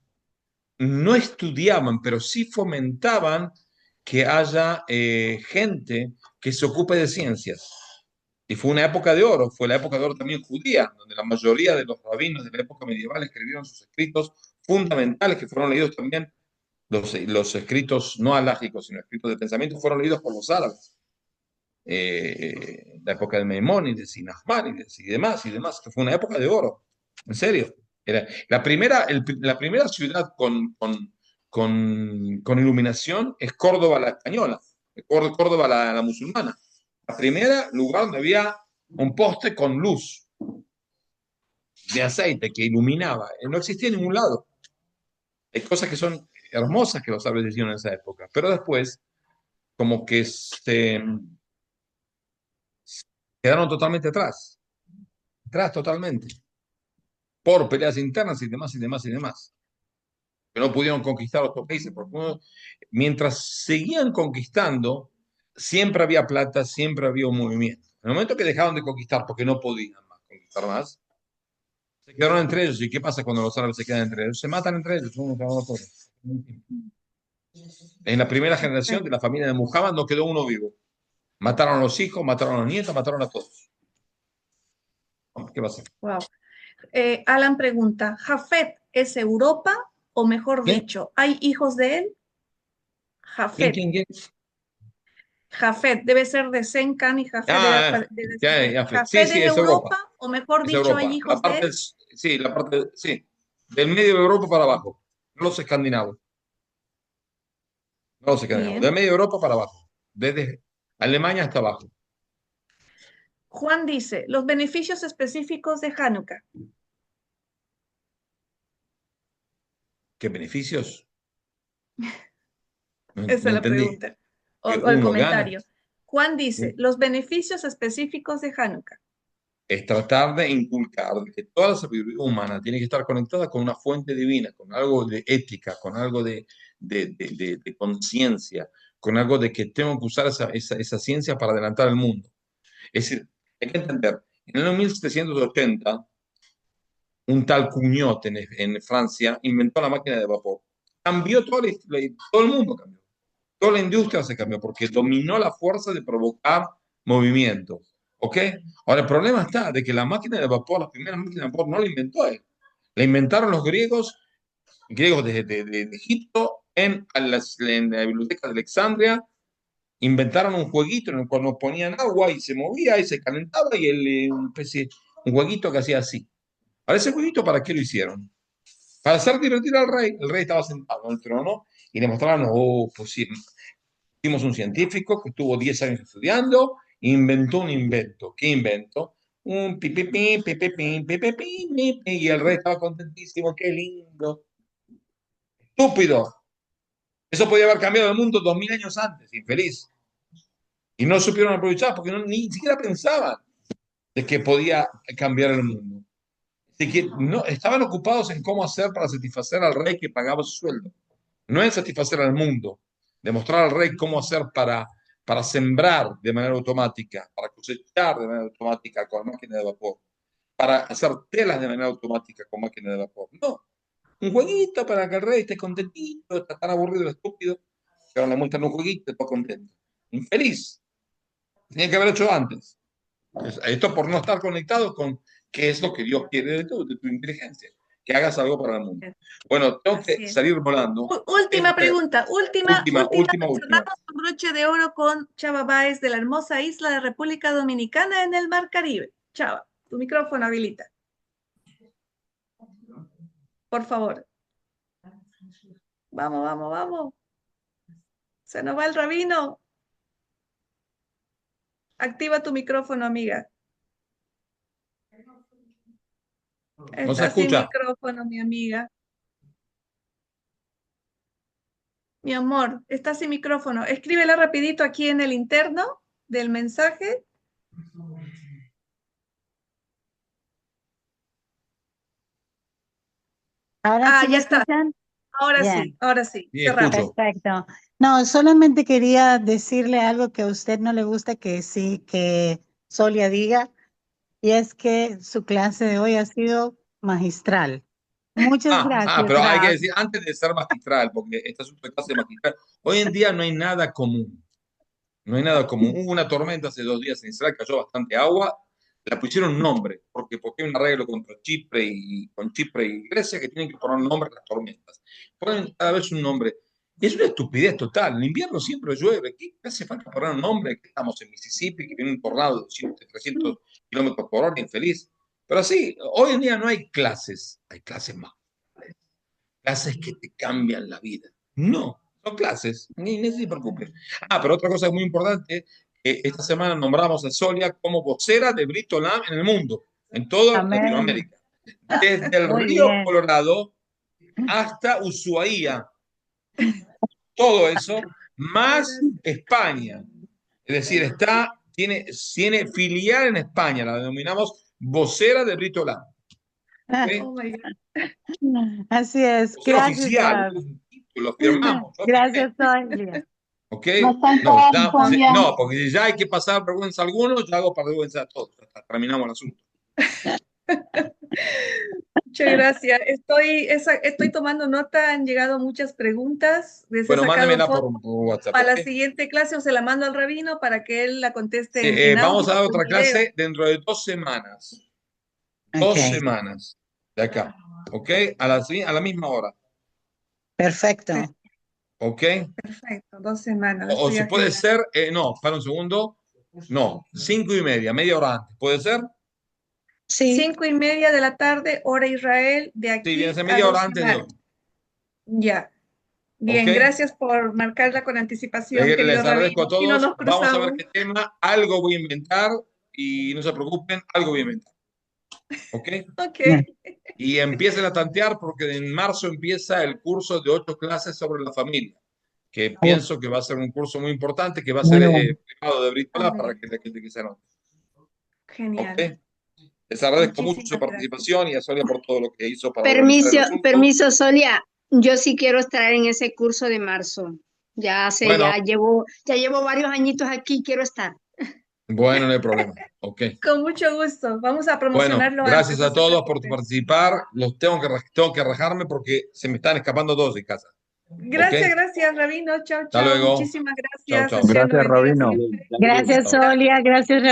no estudiaban, pero sí fomentaban que haya gente que se ocupe de ciencias. Y fue una época de oro, fue la época de oro también judía, donde la mayoría de los rabinos de la época medieval escribieron sus escritos fundamentales, que fueron leídos también, los escritos no alágicos, sino escritos de pensamiento, fueron leídos por los árabes. La época de Maimónides y Nachmanides y demás, que fue una época de oro, en serio. Era la primera ciudad con iluminación es Córdoba la española, Córdoba la musulmana. La primera lugar donde había un poste con luz de aceite que iluminaba. No existía en ningún lado. Hay cosas que son hermosas que los árabes hicieron en esa época, pero después como que se quedaron totalmente atrás totalmente, por peleas internas y demás y demás y demás, que no pudieron conquistar otros países, porque mientras seguían conquistando, siempre había plata, siempre había un movimiento. En el momento que dejaron de conquistar porque no podían más conquistar más, se quedaron entre ellos. ¿Y qué pasa cuando los árabes se quedan entre ellos? Se matan entre ellos, uno cada uno. En la primera generación de la familia de Muhammad no quedó uno vivo. Mataron a los hijos, mataron a los nietos, mataron a todos. ¿Qué va a hacer? Wow. Alan pregunta, ¿Jafet es Europa o mejor ¿Qué? dicho, hay hijos de él? ¿Quién, Jafet. quién, quién? Jafet debe ser de Sencan y Jafet Ah, de ya, descendencia. ya, sí, ¿Jafet sí, es es Europa Europa. o mejor Es dicho, hay Europa. hijos de él? Sí, la parte, sí, del medio de Europa para abajo. No los escandinavos. No los escandinavos. Del Bien. medio de Europa para abajo. Desde Alemania hasta abajo. Juan dice, los beneficios específicos de Hanukkah. ¿Qué beneficios? No, Esa no es la entendí. pregunta Que o el uno gana. comentario. Juan dice, los beneficios específicos de Hanukkah. Es tratar de inculcar que toda la sabiduría humana tiene que estar conectada con una fuente divina, con algo de ética, con algo de conciencia, con algo de que tengo que usar esa ciencia para adelantar el mundo. Es decir, hay que entender, en el año 1780, un tal Cugnot en Francia inventó la máquina de vapor. Cambió todo el mundo cambió. Toda la industria se cambió porque dominó la fuerza de provocar movimiento. ¿Ok? Ahora, el problema está de que la máquina de vapor, la primera máquina de vapor, no la inventó él. La inventaron los griegos de Egipto, en la biblioteca de Alexandria. Inventaron un jueguito en el cual nos ponían agua y se movía y se calentaba y un jueguito que hacía así. Ahora, ese jueguito, ¿para qué lo hicieron? Para hacer divertir al rey. El rey estaba sentado en el trono y le mostraron, oh, pues sí, hicimos un científico que estuvo 10 años estudiando, inventó un invento. ¿Qué invento? Un pipipi, pipipi, pipipi, pipipi, y el rey estaba contentísimo, qué lindo. Estúpido. Eso podía haber cambiado el mundo 2000 años antes, infeliz. Y no supieron aprovechar porque ni siquiera pensaban de que podía cambiar el mundo. De que no, estaban ocupados en cómo hacer para satisfacer al rey que pagaba su sueldo. No en satisfacer al mundo, demostrar al rey cómo hacer para sembrar de manera automática, para cosechar de manera automática con máquina de vapor, para hacer telas de manera automática con máquina de vapor. No, un jueguito para que el rey esté contentito, está tan aburrido y estúpido, que ahora le muestran un jueguito y está contento. Infeliz. Tenía que haber hecho antes. Esto por no estar conectado con qué es lo que Dios quiere de tu inteligencia, que hagas algo para el mundo. Bueno, tengo que Así es. salir volando. Última pregunta, Última. cerramos con broche de oro con Chava Báez de la hermosa isla de República Dominicana en el Mar Caribe. Chava, tu micrófono habilita. Por favor. Vamos, vamos, vamos. Se nos va el rabino. Activa tu micrófono, amiga. No se Está sin escucha. micrófono, mi amiga. Mi amor, está sin micrófono. Escríbela rapidito aquí en el interno del mensaje. Ahora sí me Ya está. escuchan. Bien. Ahora sí. Sí, Cerramos. escucho. Perfecto. No, solamente quería decirle algo que a usted no le gusta que sí, que Solia diga, y es que su clase de hoy ha sido magistral. Muchas gracias, Pero hay que Raf. decir, antes de ser magistral, porque esta es otra clase de magistral, hoy en día no hay nada común. No hay nada común. Hubo una tormenta hace 2 días en Israel, cayó bastante agua, la pusieron nombre, porque hay un arreglo contra Chipre y con Chipre y Grecia que tienen que poner nombre a las tormentas. Ponen cada vez un nombre. Y es una estupidez total. En invierno siempre llueve. ¿Qué hace falta poner un nombre? Que estamos en Mississippi, que viene un tornado de 200, 300 kilómetros por hora, infeliz. Pero sí, hoy en día no hay clases, hay clases más. Clases que te cambian la vida. No, son clases, ni se preocupen. Pero otra cosa muy importante, esta semana nombramos a Solia como vocera de Brito Lam en el mundo, en toda Amén. Latinoamérica. Desde el Muy río bien. Colorado hasta Ushuaia. Todo eso, más España. Es decir, tiene filial en España, la denominamos vocera de Brito Lam. ¿Ok? Oh my God. Así es. Vocera Gracias, oficial, Raf. es un título, lo firmamos. Yo firmé. Gracias, Sonia. ¿Ok? No está en No, todas, Sonia. no, porque si ya hay que pasar vergüenza a algunos, yo hago para vergüenza a todos. Hasta terminamos el asunto. Muchas gracias. Estoy tomando nota, han llegado muchas preguntas. Les he Bueno, sacado mándemela fotos por WhatsApp. para la ¿Ok? siguiente clase o se la mando al rabino para que él la conteste en Vamos audio a dar o en otra video. clase dentro de 2 semanas. Ok, 2 semanas de acá. ¿Ok? A la misma hora. perfecto. ¿Ok? Perfecto, 2 semanas. O Estoy si puede agendando. ser, no, para un segundo. No, 5:30, media hora antes. ¿Puede ser? Sí, 5:30 de la tarde, hora Israel, de Sí, viene a aquí ser a media dos hora antes de hoy. semanas. Ya. ¿Ok? Bien, gracias por marcarla con anticipación, querido Les agradezco a rabino. Si no todos. nos Vamos a ver cruzamos. qué tema. Algo voy a inventar y no se preocupen, algo voy a inventar. ¿Ok? Ok. bien. Y empiecen a tantear porque en marzo empieza el curso de 8 clases sobre la familia, que pienso que va a ser un curso muy importante, que va a ser Muy bueno. privado de Britola para Amén. que la gente que se anote. ¿Ok? Genial. Les agradezco mucho su Muchísimas gracias. participación y a Sonia por todo lo que hizo para organizar Permiso, el asunto. permiso, Solia. Yo sí quiero estar en ese curso de marzo. Bueno, Ya llevo varios añitos aquí, quiero estar. bueno, no hay problema. Ok. Con mucho gusto. Vamos a Bueno, promocionarlo antes, gracias no a se todos por preocupen. participar. Los tengo que rajarme porque se me están escapando todos de casa. ¿Ok? Gracias, Rabino. Chao, Hasta chao. luego. Muchísimas Chao, gracias. chao. Hashem lo Gracias, bendiga Rabino. siempre. Gracias, Chao. Solia. Gracias,